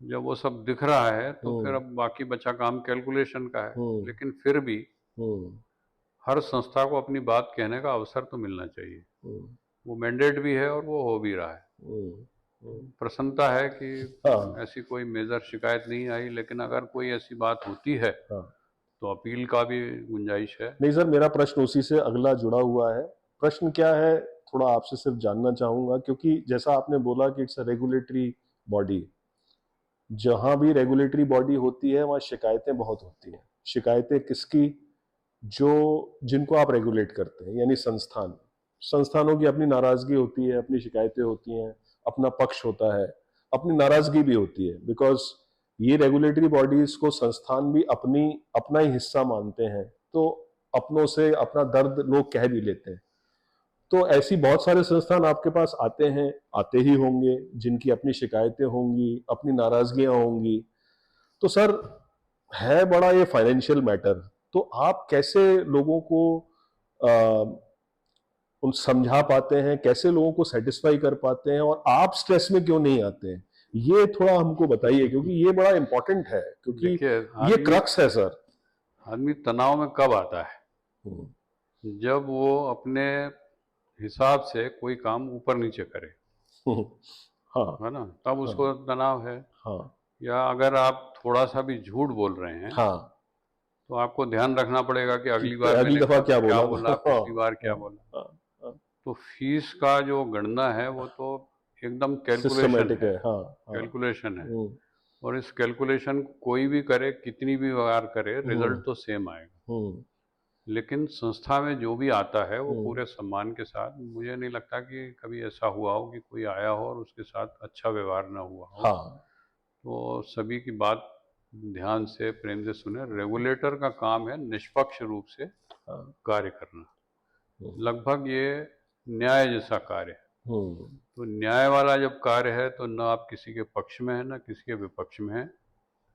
जब वो सब दिख रहा है तो फिर अब बाकी बचा काम कैलकुलेशन का है। लेकिन फिर भी हर संस्था को अपनी बात कहने का अवसर तो मिलना चाहिए। वो मैंडेट भी है और वो हो भी रहा है। प्रसन्नता है कि हाँ। ऐसी कोई मेजर शिकायत नहीं आई, लेकिन अगर कोई ऐसी बात होती है हाँ। तो अपील का भी गुंजाइश है। नहीं सर, मेरा प्रश्न उसी से अगला जुड़ा हुआ है। प्रश्न क्या है, थोड़ा आपसे सिर्फ जानना चाहूंगा, क्योंकि जैसा आपने बोला कि इट्स अ रेगुलेटरी बॉडी। जहां भी रेगुलेटरी बॉडी होती है वहां शिकायतें बहुत होती हैं। शिकायतें किसकी? जो जिनको आप रेगुलेट करते हैं, यानी संस्थान। संस्थानों की अपनी नाराजगी होती है, अपनी शिकायतें होती हैं, अपना पक्ष होता है, अपनी नाराजगी भी होती है। बिकॉज ये रेगुलेटरी बॉडीज को संस्थान भी अपना ही हिस्सा मानते हैं, तो अपनों से अपना दर्द लोग कह भी लेते हैं। तो ऐसी बहुत सारे संस्थान आपके पास आते हैं, आते ही होंगे, जिनकी अपनी शिकायतें होंगी, अपनी नाराजगियां होंगी। तो सर, है बड़ा ये फाइनेंशियल मैटर। तो आप कैसे लोगों को उन समझा पाते हैं, कैसे लोगों को सेटिस्फाई कर पाते हैं, और आप स्ट्रेस में क्यों नहीं आते हैं? ये थोड़ा हमको बताइए, क्योंकि ये बड़ा इंपॉर्टेंट है, क्योंकि देखिए, ये क्रक्स है सर। आदमी तनाव में कब आता है? जब वो अपने हिसाब से कोई काम ऊपर नीचे करे, हाँ। है ना, तब उसको तनाव है। हाँ। या अगर आप थोड़ा सा भी झूठ बोल रहे हैं हाँ। तो आपको ध्यान रखना पड़ेगा कि कि अगली बार अगली मैंने दफा कब क्या क्या बोला बोला, था। पिछली बार क्या बोला। हाँ। हाँ। तो फीस का जो गणना है वो तो एकदम कैलकुलेशन सिस्टमेटिक है, है। हाँ। हाँ। कैलकुलेशन है। और इस कैलकुलेशन कोई भी करे, कितनी भी बार करे, रिजल्ट तो सेम आएगा। लेकिन संस्था में जो भी आता है वो पूरे सम्मान के साथ, मुझे नहीं लगता कि कभी ऐसा हुआ हो कि कोई आया हो और उसके साथ अच्छा व्यवहार ना हुआ हो। हाँ। तो सभी की बात ध्यान से, प्रेम से सुने। रेगुलेटर का काम है निष्पक्ष रूप से कार्य करना। लगभग ये न्याय जैसा कार्य है। तो न्याय वाला जब कार्य है तो न आप किसी के पक्ष में है, न किसी के विपक्ष में है,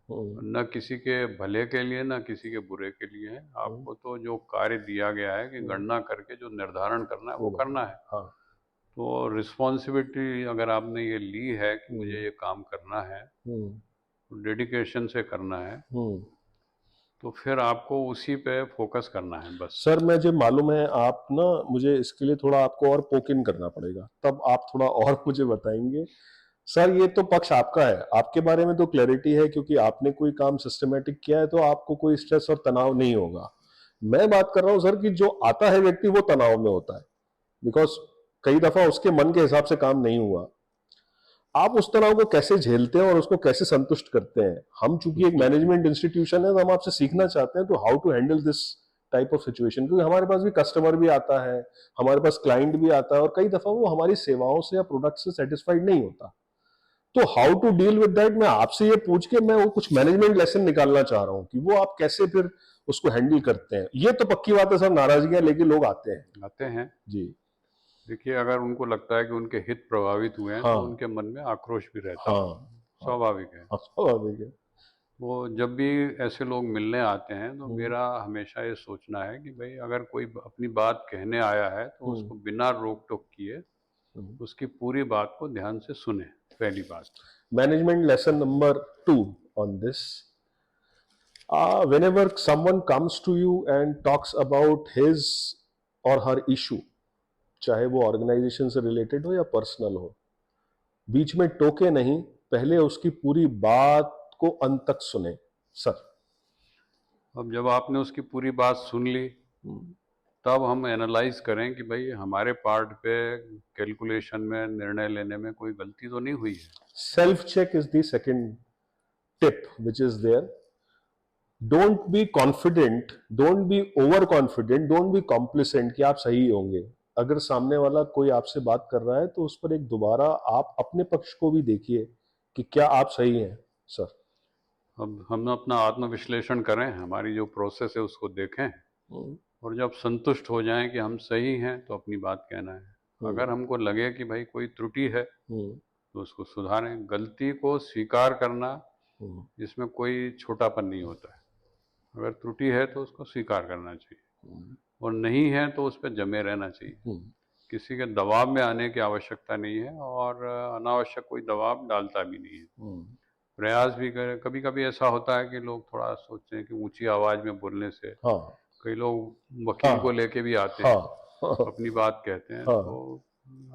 न किसी के भले के लिए न किसी के बुरे के लिए है। आपको तो जो कार्य दिया गया है कि गणना करके जो निर्धारण करना है वो करना है। हाँ। तो रिस्पॉन्सिबिलिटी अगर आपने ये ली है कि मुझे ये काम करना है, डेडिकेशन से करना है, तो फिर आपको उसी पे फोकस करना है बस। सर, मुझे मालूम है आप ना, मुझे इसके लिए थोड़ा आपको और पोक इन करना पड़ेगा, तब आप थोड़ा और मुझे बताएंगे। सर, ये तो पक्ष आपका है, आपके बारे में तो क्लैरिटी है, क्योंकि आपने कोई काम सिस्टमेटिक किया है, तो आपको कोई स्ट्रेस और तनाव नहीं होगा। मैं बात कर रहा हूं सर कि जो आता है व्यक्ति वो तनाव में होता है, बिकॉज कई दफा उसके मन के हिसाब से काम नहीं हुआ। आप उस तनाव को कैसे झेलते हैं और उसको कैसे संतुष्ट करते हैं? हम चूंकि एक मैनेजमेंट इंस्टीट्यूशन है, तो हम आपसे सीखना चाहते हैं, तो how to handle this type of situation, क्योंकि हमारे पास भी कस्टमर भी आता है, हमारे पास क्लाइंट भी आता है, और कई दफा वो हमारी सेवाओं से या प्रोडक्ट से सेटिस्फाइड नहीं होता। तो how to deal with that, मैं आपसे ये पूछ के मैं वो कुछ मैनेजमेंट लेसन निकालना चाह रहा हूं कि वो आप कैसे फिर उसको हैंडल करते हैं। ये तो पक्की बात है सर, नाराजगियां लेके लोग आते हैं जी। देखिए, अगर उनको लगता है कि उनके हित प्रभावित हुए हैं, हाँ। तो उनके मन में आक्रोश भी रहता है। हाँ। स्वाभाविक है। स्वाभाविक है। वो जब भी ऐसे लोग मिलने आते हैं तो मेरा हमेशा ये सोचना है कि भाई, अगर कोई अपनी बात कहने आया है तो उसको बिना रोक टोक किए उसकी पूरी बात को ध्यान से सुने, पहली बात। Management lesson number 2 on this. Whenever someone comes to you and talks about his or her issue, चाहे वो ऑर्गेनाइजेशन से रिलेटेड हो या पर्सनल हो, बीच में टोके नहीं, पहले उसकी पूरी बात को अंत तक सुने सर। अब जब आपने उसकी पूरी बात सुन ली, तब हम एनालाइज करें कि भाई हमारे पार्ट पे कैलकुलेशन में, निर्णय लेने में कोई गलती तो नहीं हुई है। Self check is the second tip which is there. Don't be confident, don't be over confident, don't be complacent कि आप सही होंगे। अगर सामने वाला कोई आपसे बात कर रहा है तो उस पर एक दोबारा आप अपने पक्ष को भी देखिए कि क्या आप सही हैं सर। अब हम अपना आत्मविश्लेषण करें, हमारी जो प्रोसेस है उसको देखें, और जब संतुष्ट हो जाएं कि हम सही हैं तो अपनी बात कहना है। अगर हमको लगे कि भाई कोई त्रुटि है तो उसको सुधारें। गलती को स्वीकार करना, इसमें कोई छोटापन नहीं होता है। अगर त्रुटि है तो उसको स्वीकार करना चाहिए, और नहीं है तो उस पर जमे रहना चाहिए। किसी के दबाव में आने की आवश्यकता नहीं है, और अनावश्यक कोई दबाव डालता भी नहीं है। प्रयास भी करें। कभी कभी ऐसा होता है कि लोग थोड़ा सोचते हैं कि ऊंची आवाज में बोलने से, हाँ कई लोग वकील को लेके भी आते हैं, हाँ अपनी बात कहते हैं। हाँ तो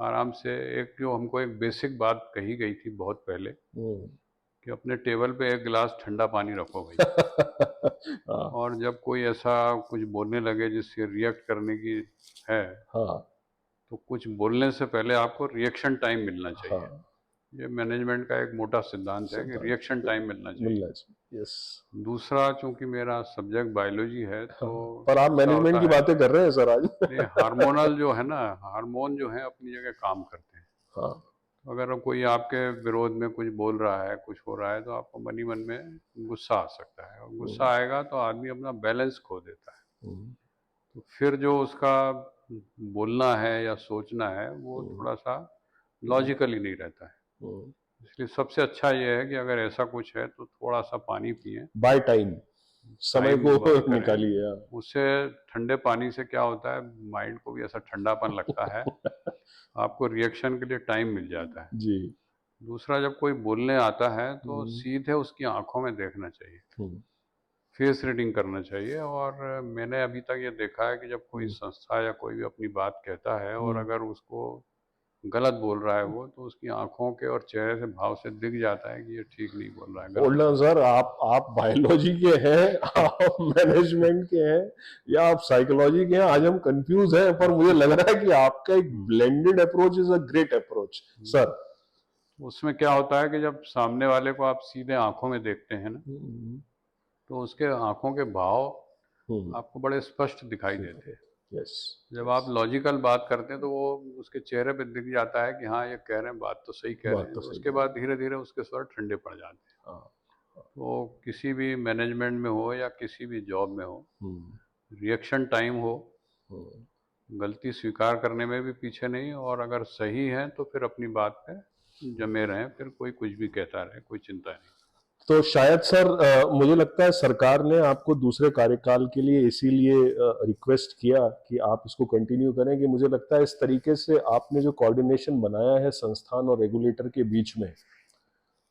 आराम से, एक जो हमको एक बेसिक बात कही गई थी बहुत पहले, कि अपने टेबल पे एक गिलास ठंडा पानी रखो भाई। हाँ और जब कोई ऐसा कुछ बोलने लगे जिससे रिएक्ट करने की है, हाँ तो कुछ बोलने से पहले आपको रिएक्शन टाइम मिलना चाहिए। हाँ ये मैनेजमेंट का एक मोटा सिद्धांत है कि रिएक्शन टाइम मिलना चाहिए। मिलना चाहिए। यस। दूसरा, चूंकि मेरा सब्जेक्ट बायोलॉजी है, हाँ, तो पर आप ऐसा मैनेजमेंट होता की है, बातें कर रहे हैं सर आज। ये हार्मोनल जो है ना, हार्मोन जो है अपनी जगह काम करते हैं। हाँ तो अगर कोई आपके विरोध में कुछ बोल रहा है, कुछ हो रहा है, तो आपको मन ही मन में गुस्सा आ सकता है, और गुस्सा आएगा तो आदमी अपना बैलेंस खो देता है। तो फिर जो उसका बोलना है या सोचना है वो थोड़ा सा लॉजिकली नहीं रहता है। इसलिए सबसे अच्छा ये है कि अगर ऐसा कुछ है तो थोड़ा सा पानी पिएं, बाय टाइम, समय टाइम को करें। निकालिए आप। उससे ठंडे पानी से क्या होता है, माइंड को भी ऐसा ठंडापन लगता है, आपको रिएक्शन के लिए टाइम मिल जाता है। जी। दूसरा, जब कोई बोलने आता है तो सीधे उसकी आंखों में देखना चाहिए, हम्म, फेस रीडिंग करना चाहिए। और मैंने अभी तक ये देखा है कि जब कोई संस्था या कोई भी अपनी बात कहता है, और अगर उसको गलत बोल रहा है वो, तो उसकी आंखों के और चेहरे से भाव से दिख जाता है कि ये ठीक नहीं बोल रहा है, गलत होल्ड ऑन सर, आप बायोलॉजी के हैं, आप मैनेजमेंट के हैं, या आप साइकोलॉजी के हैं? आज हम कंफ्यूज हैं, पर मुझे लग रहा है कि आपका एक blended approach is a great approach sir. उसमें क्या होता है कि जब सामने वाले को आप सीधे आंखों में देखते हैं ना, तो उसके आंखों के भाव आपको बड़े स्पष्ट दिखाई देते हैं। यस। जब आप लॉजिकल बात करते हैं तो वो उसके चेहरे पे दिख जाता है कि हाँ, ये कह रहे हैं, बात तो सही कह रहे बात हैं। तो तो सही उसके है। बाद धीरे धीरे उसके स्वर ठंडे पड़ जाते हैं। हाँ। तो किसी भी मैनेजमेंट में हो या किसी भी जॉब में हो, रिएक्शन टाइम हो, गलती स्वीकार करने में भी पीछे नहीं, और अगर सही है तो फिर अपनी बात पे जमे रहें, फिर कोई कुछ भी कहता रहे, कोई चिंता नहीं। तो शायद सर मुझे लगता है सरकार ने आपको दूसरे कार्यकाल के लिए इसीलिए रिक्वेस्ट किया कि आप इसको कंटिन्यू करें, कि मुझे लगता है इस तरीके से आपने जो कोऑर्डिनेशन बनाया है संस्थान और रेगुलेटर के बीच में,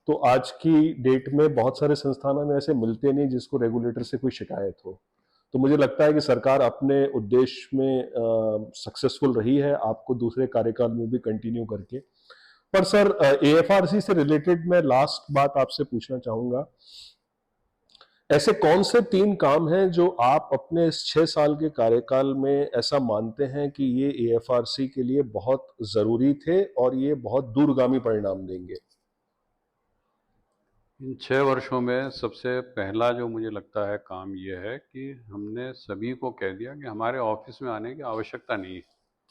तो आज की डेट में बहुत सारे संस्थान हमें ऐसे मिलते नहीं जिसको रेगुलेटर से कोई शिकायत हो। तो मुझे लगता है कि सरकार अपने उद्देश्य में सक्सेसफुल रही है, आपको दूसरे कार्यकाल में भी कंटिन्यू करके। पर सर एएफआरसी से रिलेटेड मैं लास्ट बात आपसे पूछना चाहूंगा, ऐसे कौन से 3 काम हैं जो आप अपने इस 6 साल के कार्यकाल में ऐसा मानते हैं कि ये एएफआरसी के लिए बहुत जरूरी थे और ये बहुत दूरगामी परिणाम देंगे? इन 6 वर्षों में सबसे पहला जो मुझे लगता है काम ये है कि हमने सभी को कह दिया कि हमारे ऑफिस में आने की आवश्यकता नहीं है।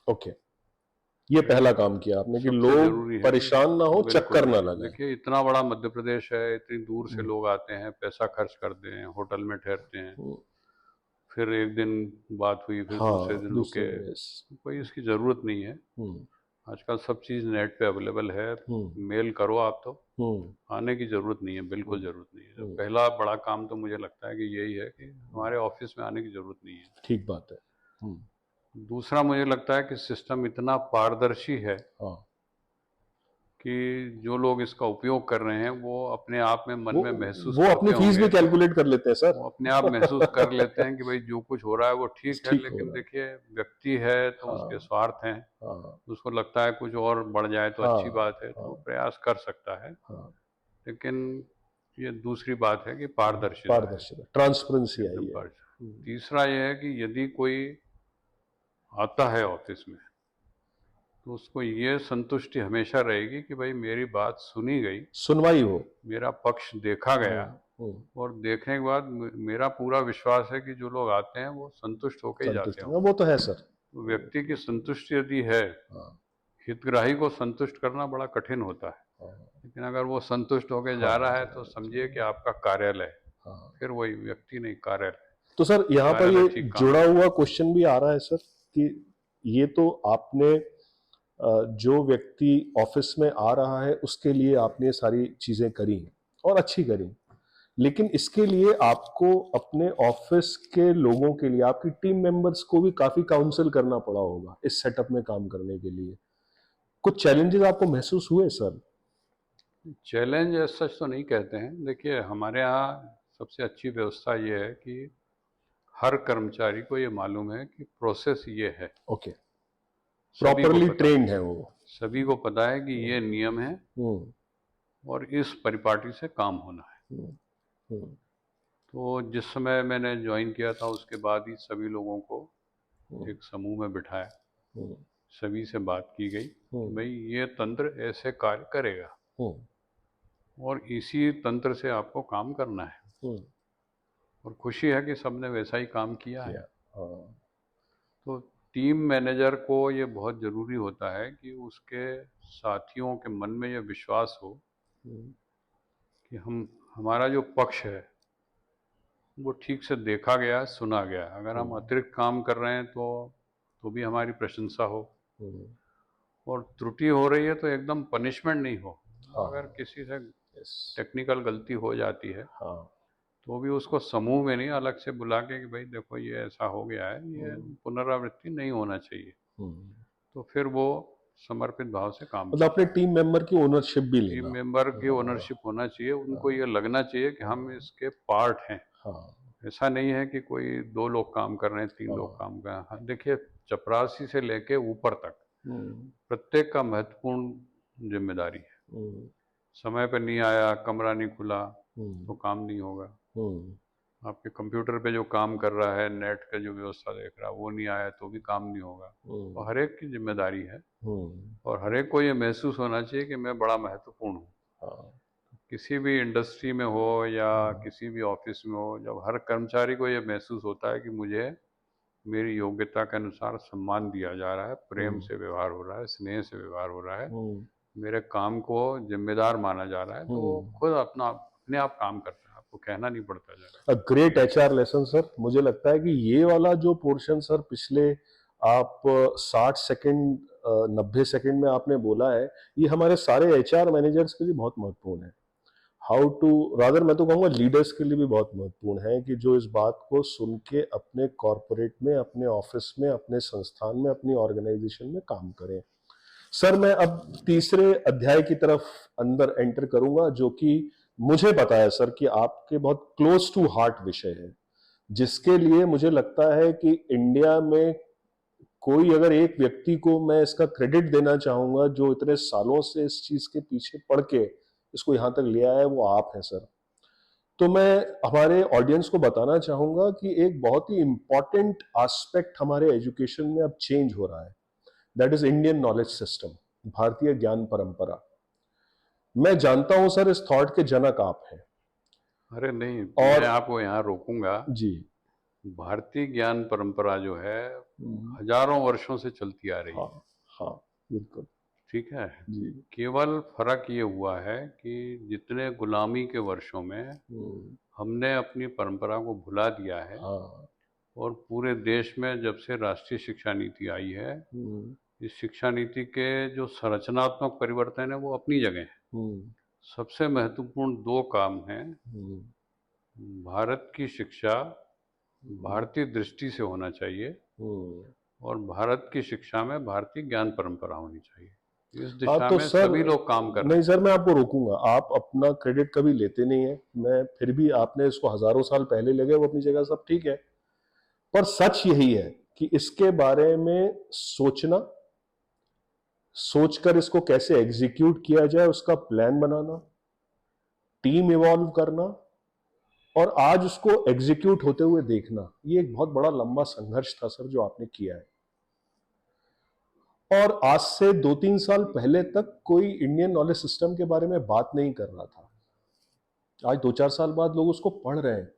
ओके, ये ये पहला काम किया आपने कि सबसे लोग जरूरी है। परेशान ना हो, बिल्कुल चक्कर ना बिल्कुल। लगाए। देखिए, इतना बड़ा मध्य प्रदेश है, इतनी दूर से लोग आते हैं, पैसा खर्च करते हैं, होटल में ठहरते हैं, फिर एक दिन बात हुई, फिर दूसरे हाँ, दिन दूसरे रुके। यस। कोई इसकी ज़रूरत नहीं है। आजकल सब चीज़ नेट पे अवेलेबल है, मेल करो आप, तो आने की ज़रूरत नहीं है, बिल्कुल ज़रूरत नहीं है। तो पहला बड़ा काम तो मुझे लगता है कि यही है कि हमारे ऑफिस में आने की ज़रूरत नहीं है। ठीक बात है। दूसरा, मुझे लगता है कि सिस्टम इतना पारदर्शी है हाँ, कि जो लोग इसका उपयोग कर रहे हैं वो अपने आप में मन वो में महसूस वो अपनी करते फीस होंगे, भी कैलकुलेट कर लेते हैं सर। वो अपने आप महसूस कर लेते हैं कि भाई जो कुछ हो रहा है वो ठीक है। ठीक हो लेकिन रहा है। देखिए, व्यक्ति है तो उसके हाँ स्वार्थ हैं, हाँ उसको लगता है कुछ और बढ़ जाए तो अच्छी हाँ बात है, तो वो हाँ प्रयास कर सकता है। हाँ। लेकिन ये दूसरी बात है कि पारदर्शिता है, पारदर्शिता, ट्रांसपेरेंसी आई एकदम है। पारदर्शिता। तीसरा ये है कि यदि कोई आता है ऑफिस में तो उसको ये संतुष्टि हमेशा रहेगी कि भाई मेरी बात सुनी गई, सुनवाई हो। मेरा पक्ष देखा गया, हम्म, और देखने के बाद मेरा पूरा विश्वास है कि जो लोग आते हैं वो संतुष्ट होकर ही जाते संतुष्ट, होंगे। वो तो है सर। तो व्यक्ति की संतुष्टि यदि है, हाँ, हितग्राही को संतुष्ट करना बड़ा कठिन होता है, हाँ, लेकिन अगर वो संतुष्ट होकर जा रहा है तो समझिए कि आपका कार्यालय है, हाँ। फिर वही व्यक्ति नहीं, कार्यालय, तो सर यहाँ पर कार्यालय ये ठीक काम जुड़ा करे। हुआ क्वेश्चन भी आ रहा है सर कि ये तो आपने जो व्यक्ति ऑफिस में आ रहा है उसके लिए आपने ये सारी चीजें करी और अच्छी करी, लेकिन इसके लिए आपको अपने ऑफिस के लोगों के लिए, आपकी टीम मेंबर्स को भी काफी काउंसिल करना पड़ा होगा इस सेटअप में काम करने के लिए। कुछ चैलेंजेस आपको महसूस हुए सर? चैलेंज एज सच तो नहीं कहते हैं। देखिए, हमारे यहाँ सबसे अच्छी व्यवस्था ये है कि हर कर्मचारी को ये मालूम है कि प्रोसेस ये है, ओके, सभी को प्रॉपरली पता है, ट्रेन्ड है वो। सभी को पता है कि ये नियम है हम्म, और इस परिपाटी से काम होना है। हम्म, हम्म, तो जिस समय मैंने ज्वाइन किया था उसके बाद ही सभी लोगों को हम्म, एक समूह में बिठाया, हम्म, सभी से बात की गई कि हम्म, भाई ये तंत्र ऐसे कार्य करेगा हम्म, और इसी तंत्र से आपको काम करना है। हम्म, और खुशी है कि सबने वैसा ही काम किया है। किया, हाँ, तो टीम मैनेजर को ये बहुत ज़रूरी होता है कि उसके साथियों के मन में ये विश्वास हो हम्म, कि हमारा जो पक्ष है वो ठीक से देखा गया, सुना गया। अगर हम अतिरिक्त काम कर रहे हैं तो भी हमारी प्रशंसा हो, हम्म, और त्रुटि हो रही है तो एकदम पनिशमेंट नहीं हो। हाँ, अगर किसी से यस, टेक्निकल गलती हो जाती है हाँ, तो भी उसको समूह में नहीं, अलग से बुला के कि भाई देखो ये ऐसा हो गया है, ये पुनरावृत्ति नहीं होना चाहिए। हम्म। तो फिर वो समर्पित भाव से काम मतलब अपने करता है। टीम मेंबर की ओनरशिप भी टीम लेना। मेंबर की ओनरशिप होना चाहिए, उनको ये लगना चाहिए कि हम इसके पार्ट हैं। हाँ, ऐसा नहीं है कि कोई 2 लोग काम कर रहे हैं, 3 लोग हाँ, काम कर रहे हैं। हाँ, देखिए, चपरासी से लेके ऊपर तक हम्म, प्रत्येक का महत्वपूर्ण जिम्मेदारी है। हम्म, समय पे नहीं आया, कमरा नहीं खुला तो हम्म, काम नहीं होगा। हम्म, आपके कंप्यूटर पे जो काम कर रहा है, नेट का जो व्यवस्था देख रहा है, वो नहीं आया तो भी काम नहीं होगा। तो हर एक की जिम्मेदारी है, हम्म, और हर एक को ये महसूस होना चाहिए कि मैं बड़ा महत्वपूर्ण हूँ। हाँ, किसी भी इंडस्ट्री में हो या किसी भी ऑफिस में हो, जब हर कर्मचारी को ये महसूस होता है कि मुझे मेरी योग्यता के अनुसार सम्मान दिया जा रहा है, प्रेम से व्यवहार हो रहा है, स्नेह से व्यवहार हो रहा है, हम्म, मेरे काम को जिम्मेदार माना जा रहा है, तो वो हम्म। खुद अपने आप काम करता है, आपको कहना नहीं पड़ता ज़्यादा। A great HR lesson sir. मुझे लगता है कि ये वाला जो पोर्शन सर पिछले आप 60 सेकंड 90 सेकंड में आपने बोला है, ये हमारे सारे एचआर मैनेजर्स के लिए बहुत महत्वपूर्ण है। हाउ टू, रादर मैं तो कहूँगा लीडर्स के लिए भी बहुत महत्वपूर्ण है कि जो इस बात को सुन के अपने कॉरपोरेट में, अपने ऑफिस में, अपने संस्थान में, अपनी ऑर्गेनाइजेशन में काम करें। सर मैं अब तीसरे अध्याय की तरफ अंदर एंटर करूंगा, जो कि मुझे पता है सर कि आपके बहुत क्लोज टू हार्ट विषय है, जिसके लिए मुझे लगता है कि इंडिया में कोई अगर एक व्यक्ति को मैं इसका क्रेडिट देना चाहूंगा जो इतने सालों से इस चीज के पीछे पड़ के इसको यहां तक ले आया है, वो आप हैं सर। तो मैं हमारे ऑडियंस को बताना चाहूंगा कि एक बहुत ही इंपॉर्टेंट एस्पेक्ट हमारे एजुकेशन में अब चेंज हो रहा है, that is Indian knowledge system, भारतीय ज्ञान परंपरा। मैं जानता हूं सर इस थॉट के जनक आप हैं। अरे नहीं, मैं और आपको यहाँ रोकूंगा। जी, भारतीय ज्ञान परंपरा जो है हम्म, हजारों वर्षों से चलती आ रही हाँ, है, हाँ, बिल्कुल, ठीक है। जी, केवल फर्क ये हुआ है कि जितने गुलामी के वर्षों में हम्म, हमने अपनी परंपरा को भुला दिया है, हाँ, और पूरे देश में जब से राष्ट्रीय शिक्षा नीति आई है, हम्म, इस शिक्षा नीति के जो संरचनात्मक परिवर्तन है वो अपनी जगह है। हम्म, सबसे महत्वपूर्ण 2 काम हैं। हम्म, भारत की शिक्षा भारतीय दृष्टि से होना चाहिए, हम्म। और भारत की शिक्षा में भारतीय ज्ञान परंपरा होनी चाहिए। इस हाँ दिशा तो में सर, सभी लोग काम कर रहे नहीं हैं। सर मैं आपको रोकूंगा, आप अपना क्रेडिट कभी लेते नहीं है, मैं फिर भी आपने इसको हजारों साल पहले लगे वो अपनी जगह सब ठीक है, पर सच यही है कि इसके बारे में सोचना, सोचकर इसको कैसे एग्जीक्यूट किया जाए उसका प्लान बनाना, टीम इवॉल्व करना और आज उसको एग्जीक्यूट होते हुए देखना, ये एक बहुत बड़ा लंबा संघर्ष था सर जो आपने किया है। और आज से 2-3 साल पहले तक कोई इंडियन नॉलेज सिस्टम के बारे में बात नहीं कर रहा था। आज 2-4 साल बाद लोग उसको पढ़ रहे हैं।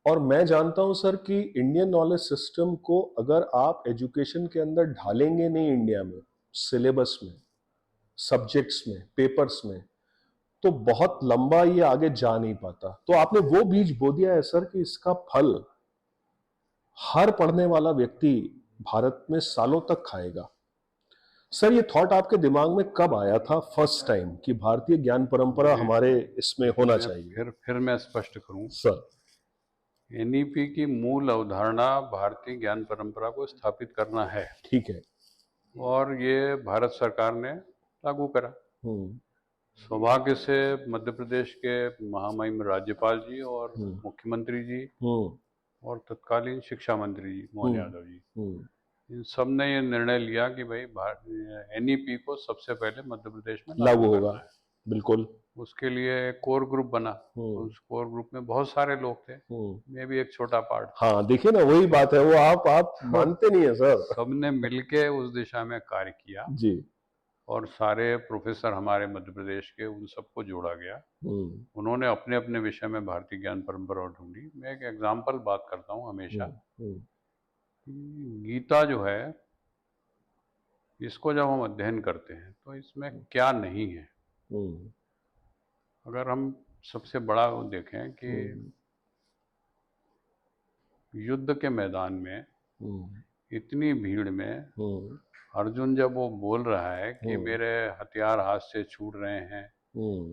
और मैं जानता हूं सर कि इंडियन नॉलेज सिस्टम को अगर आप एजुकेशन के अंदर ढालेंगे नहीं इंडिया में, सिलेबस में, सब्जेक्ट्स में, पेपर्स में, तो बहुत लंबा ये आगे जा नहीं पाता। तो आपने वो बीज बो दिया है सर कि इसका फल हर पढ़ने वाला व्यक्ति भारत में सालों तक खाएगा। सर ये थॉट आपके दिमाग में कब आया था फर्स्ट टाइम कि भारतीय ज्ञान परंपरा हमारे इसमें होना मैं चाहिए? फिर मैं स्पष्ट करूं, सर एनईपी की मूल अवधारणा भारतीय ज्ञान परंपरा को स्थापित करना है ठीक है। और ये भारत सरकार ने लागू करा। हम्म सौभाग्य से मध्य प्रदेश के महामहिम राज्यपाल जी और हम्म मुख्यमंत्री जी हम्म और तत्कालीन शिक्षा मंत्री जी मोहन हम्म यादव जी, हम्म इन सब ने ये निर्णय लिया कि भाई एनईपी को सबसे पहले मध्य प्रदेश में लागू लागू होगा, करना है। बिल्कुल। उसके लिए कोर ग्रुप बना। उस कोर ग्रुप में बहुत सारे लोग थे, मैं भी एक छोटा पार्ट था। हाँ देखिए ना, वही बात है, वो आप मानते नहीं है सर। सबने मिलके उस दिशा में कार्य किया जी। और सारे प्रोफेसर हमारे मध्य प्रदेश के, उन सबको जोड़ा गया। उन्होंने अपने अपने विषय में भारतीय ज्ञान परंपरा ढूंढी। मैं एक एग्जाम्पल बात करता हूँ हमेशा कि गीता जो है, इसको जब हम अध्ययन करते हैं तो इसमें क्या नहीं है। अगर हम सबसे बड़ा वो देखें कि युद्ध के मैदान में इतनी भीड़ में अर्जुन जब वो बोल रहा है कि मेरे हथियार हाथ से छूट रहे हैं,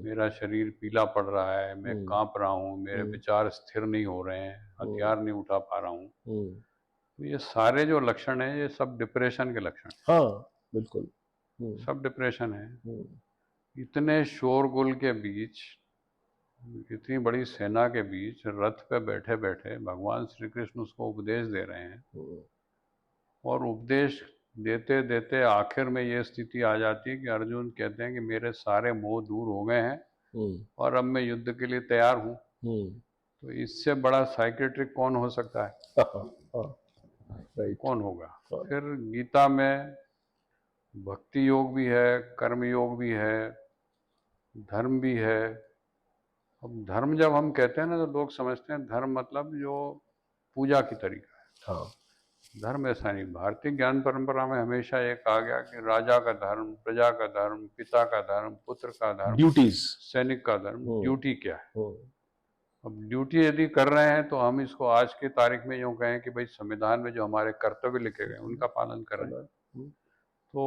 मेरा शरीर पीला पड़ रहा है, मैं कांप रहा हूँ, मेरे विचार स्थिर नहीं हो रहे हैं, हथियार नहीं उठा पा रहा हूँ, तो ये सारे जो लक्षण हैं ये सब डिप्रेशन के लक्षण हैं। हाँ बिल्कुल। सब डिप्रेशन है। इतने शोरगुल के बीच, इतनी बड़ी सेना के बीच रथ पे बैठे बैठे भगवान श्री कृष्ण उसको उपदेश दे रहे हैं और उपदेश देते देते आखिर में ये स्थिति आ जाती है कि अर्जुन कहते हैं कि मेरे सारे मोह दूर हो गए हैं और अब मैं युद्ध के लिए तैयार हूँ। तो इससे बड़ा साइकेट्रिक कौन हो सकता है? कौन होगा? फिर गीता में भक्ति योग भी है, कर्म योग भी है, धर्म भी है। अब धर्म जब हम कहते हैं ना तो लोग समझते हैं धर्म मतलब जो पूजा की तरीका है। हाँ। धर्म ऐसा नहीं। भारतीय ज्ञान परंपरा में हमेशा ये कहा गया कि राजा का धर्म, प्रजा का धर्म, पिता का धर्म, पुत्र का धर्म, ड्यूटीज, सैनिक का धर्म। ड्यूटी क्या है? अब ड्यूटी यदि कर रहे हैं तो हम इसको आज की तारीख में यूँ कहें कि भाई संविधान में जो हमारे कर्तव्य लिखे गए उनका पालन कर रहे हैं। तो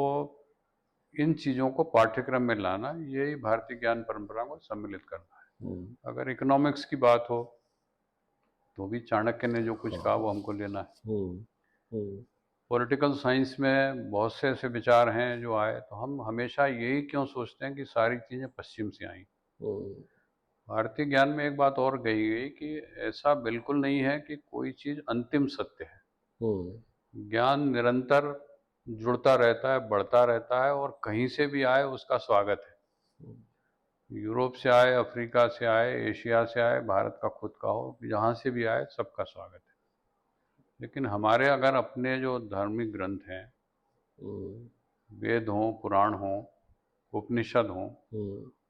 इन चीज़ों को पाठ्यक्रम में लाना, यही भारतीय ज्ञान परंपरा को सम्मिलित करना है। अगर इकोनॉमिक्स की बात हो तो भी चाणक्य ने जो कुछ कहा वो हमको लेना है। पॉलिटिकल साइंस में बहुत से ऐसे विचार हैं जो आए, तो हम हमेशा यही क्यों सोचते हैं कि सारी चीज़ें पश्चिम से आई। भारतीय ज्ञान में एक बात और कही गई कि ऐसा बिल्कुल नहीं है कि कोई चीज़ अंतिम सत्य है। ज्ञान निरंतर जुड़ता रहता है, बढ़ता रहता है और कहीं से भी आए उसका स्वागत है। यूरोप से आए, अफ्रीका से आए, एशिया से आए, भारत का खुद का हो, जहाँ से भी आए सबका स्वागत है। लेकिन हमारे अगर अपने जो धार्मिक ग्रंथ हैं, वेद हों, पुराण हों, उपनिषद हों,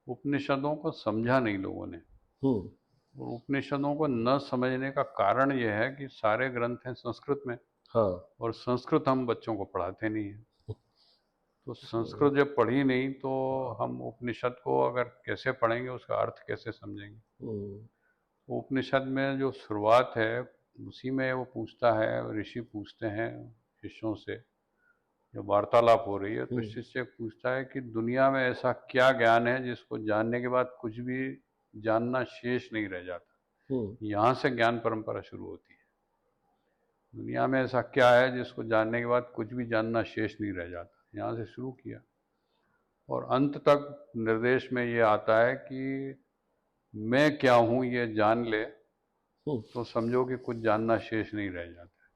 उपनिषदों को समझा नहीं लोगों ने। और उपनिषदों को न समझने का कारण यह है कि सारे ग्रंथ हैं संस्कृत में। हाँ। और संस्कृत हम बच्चों को पढ़ाते नहीं हैं। तो संस्कृत जब पढ़ी नहीं तो हम उपनिषद को अगर कैसे पढ़ेंगे, उसका अर्थ कैसे समझेंगे? उपनिषद में जो शुरुआत है उसी में वो पूछता है, ऋषि पूछते हैं शिष्यों से, जब वार्तालाप हो रही है तो शिष्य पूछता है कि दुनिया में ऐसा क्या ज्ञान है जिसको जानने के बाद कुछ भी जानना शेष नहीं रह जाता। यहाँ से ज्ञान परंपरा शुरू होती है। दुनिया में ऐसा क्या है जिसको जानने के बाद कुछ भी जानना शेष नहीं रह जाता, यहाँ से शुरू किया। और अंत तक निर्देश में ये आता है कि मैं क्या हूँ ये जान ले तो समझो कि कुछ जानना शेष नहीं रह जाता।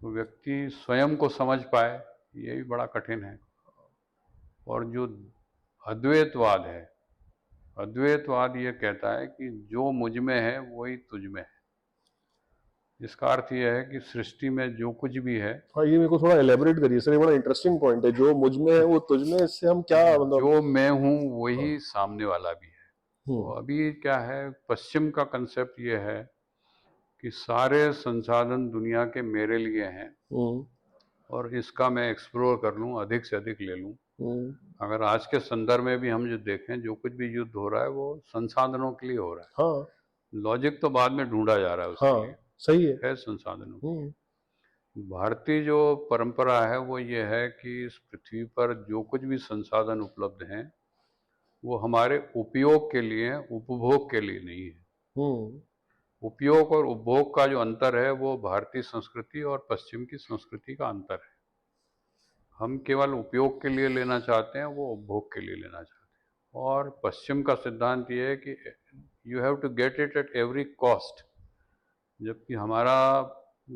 तो व्यक्ति स्वयं को समझ पाए, ये भी बड़ा कठिन है। और जो अद्वैतवाद है, अद्वैतवाद ये कहता है कि जो मुझ में है वही तुझ में है। इसका अर्थ यह है कि सृष्टि में जो कुछ भी है, हाँ, ये मेरे को थोड़ा एलेबोरेट करिए सर, ये बड़ा इंटरेस्टिंग पॉइंट है, जो मुझ में है वो तुझ में, इससे हम क्या मतलब। जो मैं हूँ हाँ, वही सामने वाला भी है। तो अभी क्या है, पश्चिम का कंसेप्ट ये है कि सारे संसाधन दुनिया के मेरे लिए हैं हम्म, और इसका मैं एक्सप्लोर कर लूँ, अधिक से अधिक ले लूँ। हम्म, अगर आज के संदर्भ में भी हम जो देखें, जो कुछ भी युद्ध हो रहा है वो संसाधनों के लिए हो रहा हाँ, है। लॉजिक तो बाद में ढूंढा जा रहा है उसके लिए, हाँ, सही है। है संसाधनों के हम्म, लिए। भारतीय जो परंपरा है वो ये है कि इस पृथ्वी पर जो कुछ भी संसाधन उपलब्ध हैं वो हमारे उपयोग के लिए हैं, उपभोग के लिए नहीं है। हम्म, उपयोग और उपभोग का जो अंतर है वो भारतीय संस्कृति और पश्चिम की संस्कृति का अंतर है। हम केवल उपयोग के लिए लेना चाहते हैं, वो उपभोग के लिए लेना चाहते हैं। और पश्चिम का सिद्धांत ये है कि you have to get it at every cost, जबकि हमारा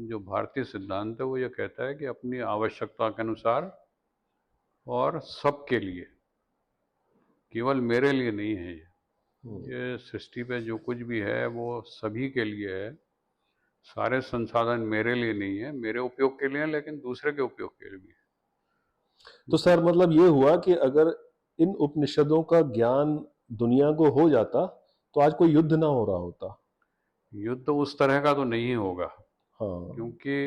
जो भारतीय सिद्धांत है वो ये कहता है कि अपनी आवश्यकता के अनुसार और सबके लिए, केवल मेरे लिए नहीं है ये सृष्टि पे जो कुछ भी है वो सभी के लिए है। सारे संसाधन मेरे लिए नहीं है, मेरे उपयोग के लिए है, लेकिन दूसरे के उपयोग के लिए भी तो सर मतलब ये हुआ कि अगर इन उपनिषदों का ज्ञान दुनिया को हो जाता तो आज कोई युद्ध ना हो रहा होता। है। युद्ध उस तरह का तो नहीं होगा, हाँ। क्योंकि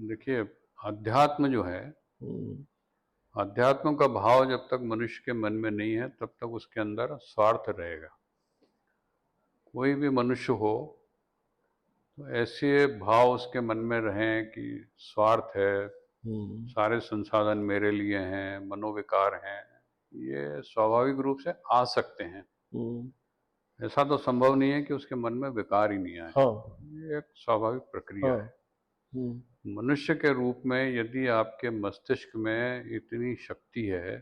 देखिए, अध्यात्म जो है, हम्म, अध्यात्म का भाव जब तक मनुष्य के मन में नहीं है तब तक उसके अंदर स्वार्थ रहेगा। कोई भी मनुष्य हो तो ऐसे भाव उसके मन में रहें कि स्वार्थ है, हम्म, सारे संसाधन मेरे लिए हैं, मनोविकार हैं, ये स्वाभाविक रूप से आ सकते हैं। हम्म, ऐसा तो संभव नहीं है कि उसके मन में विकार ही नहीं आए। हाँ, ये एक स्वाभाविक प्रक्रिया हाँ, है। मनुष्य के रूप में यदि आपके मस्तिष्क में इतनी शक्ति है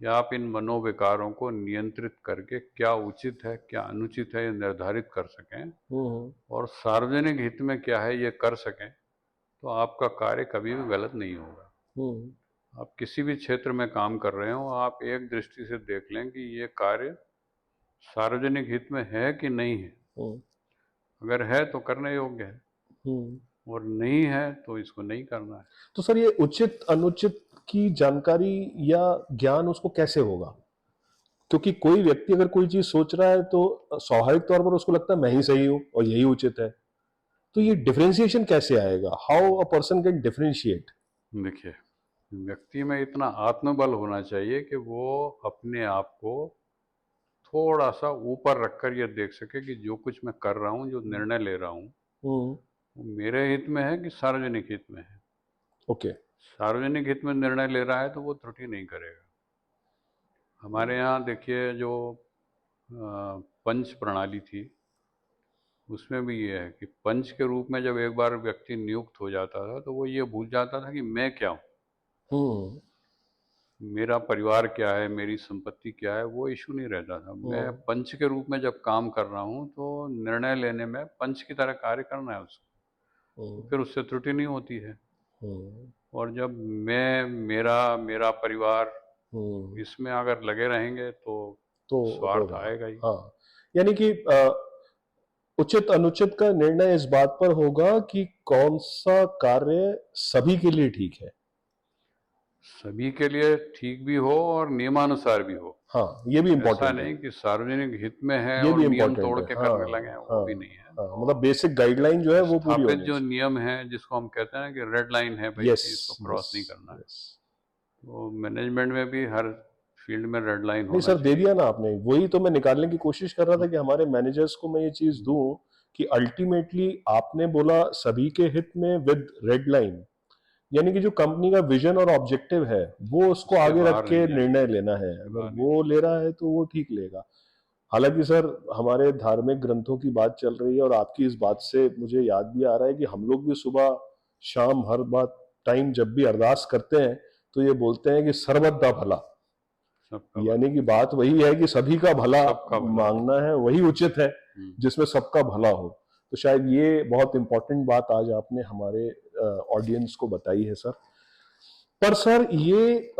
कि आप इन मनोविकारों को नियंत्रित करके क्या उचित है क्या अनुचित है ये निर्धारित कर सकें हम्म, और सार्वजनिक हित में क्या है ये कर सकें, तो आपका कार्य कभी भी गलत नहीं होगा। हम्म, आप किसी भी क्षेत्र में काम कर रहे हो, आप एक दृष्टि से देख लें कि ये कार्य सार्वजनिक हित में है कि नहीं है। हम्म, अगर है तो करने योग्य है, हम्म। और नहीं है तो इसको नहीं करना है। तो सर ये उचित अनुचित की जानकारी या ज्ञान उसको कैसे होगा? क्योंकि कोई व्यक्ति अगर कोई चीज सोच रहा है तो स्वाभाविक तौर पर उसको लगता है मैं ही सही हूं और यही उचित है। तो ये डिफरेंशिएशन कैसे आएगा? How a person can differentiate? देखिए, व्यक्ति में इतना आत्मबल होना चाहिए कि वो अपने आप को थोड़ा सा ऊपर रखकर ये देख सके कि जो कुछ मैं कर रहा हूँ, जो निर्णय ले रहा हूँ, हम्म, वो मेरे हित में है कि सार्वजनिक हित में है। ओके। सार्वजनिक हित में निर्णय ले रहा है तो वो त्रुटि नहीं करेगा। हमारे यहाँ देखिए, जो पंच प्रणाली थी उसमें भी ये है कि पंच के रूप में जब एक बार व्यक्ति नियुक्त हो जाता था तो वो ये भूल जाता था कि मैं क्या हूँ, हम्म, मेरा परिवार क्या है, मेरी संपत्ति क्या है, वो इशू नहीं रहता था। मैं हम्म, पंच के रूप में जब काम कर रहा हूँ तो निर्णय लेने में पंच की तरह कार्य करना है उसको, तो हम्म, फिर उससे त्रुटि नहीं होती है। हम्म, और जब मैं, मेरा मेरा परिवार, हम्म, इसमें अगर लगे रहेंगे तो तो स्वार्थ होगा। आएगा ही। हाँ, यानी कि उचित अनुचित का निर्णय इस बात पर होगा कि कौन सा कार्य सभी के लिए ठीक है। सभी के लिए ठीक भी हो और नियमानुसार भी हो। हाँ, ये भी ऐसा इंपॉर्टेंट है। नहीं कि सार्वजनिक हित में है ये और भी नियम इंपॉर्टेंट तोड़ है। के हाँ, करने लगे, वो हाँ, भी नहीं है। हाँ, तो मतलब बेसिक गाइडलाइन जो है वो पूरी स्थापित होनी जो चाहिए। नियम है जिसको हम कहते हैं ना कि रेड लाइन है भाई, यस, कि इसको यस, क्रॉस नहीं करना है, यस। तो मैनेजमेंट में भी हर फील्ड में रेड लाइन नहीं होना सर, दे चाहिए। दिया ना आपने, वही तो मैं निकालने की कोशिश कर रहा था कि हमारे मैनेजर्स को मैं ये चीज दूं कि अल्टीमेटली आपने बोला सभी के हित में विद रेड लाइन, यानी कि जो कंपनी का विजन और ऑब्जेक्टिव है वो उसको उसके आगे रख बाहर के नहीं जाना, निर्णय लेना है। उसके अगर बाहर नहीं वो ले रहा है तो वो ठीक लेगा। हालांकि सर हमारे धार्मिक ग्रंथों की बात चल रही है और आपकी इस बात से मुझे याद भी आ रहा है कि हम लोग भी सुबह शाम हर बात टाइम जब भी अरदास करते हैं तो ये बोलते हैं कि सर्वदा भला, सबका भला, यानी कि बात वही है कि सभी का भला सबका भला हो। मांगना है, वही उचित है जिसमें सबका भला हो। तो शायद ये बहुत इंपॉर्टेंट बात आज आपने हमारे ऑडियंस को बताई है सर। पर सर ये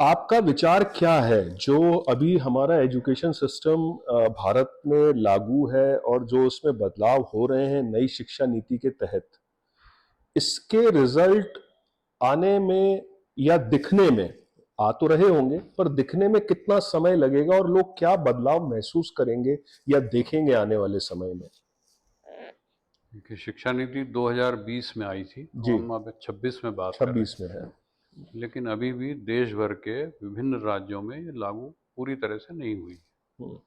आपका विचार क्या है जो अभी हमारा एजुकेशन सिस्टम भारत में लागू है और जो उसमें बदलाव हो रहे हैं नई शिक्षा नीति के तहत, इसके रिजल्ट आने में या दिखने में, आ तो रहे होंगे पर दिखने में कितना समय लगेगा और लोग क्या बदलाव महसूस करेंगे या देखेंगे आने वाले समय में? कि शिक्षा नीति 2020 में आई थी, तो जी, हम अब 26 में बात कर रहे 26 में है। हैं। लेकिन अभी भी देश भर के विभिन्न राज्यों में ये लागू पूरी तरह से नहीं हुई। हम्म,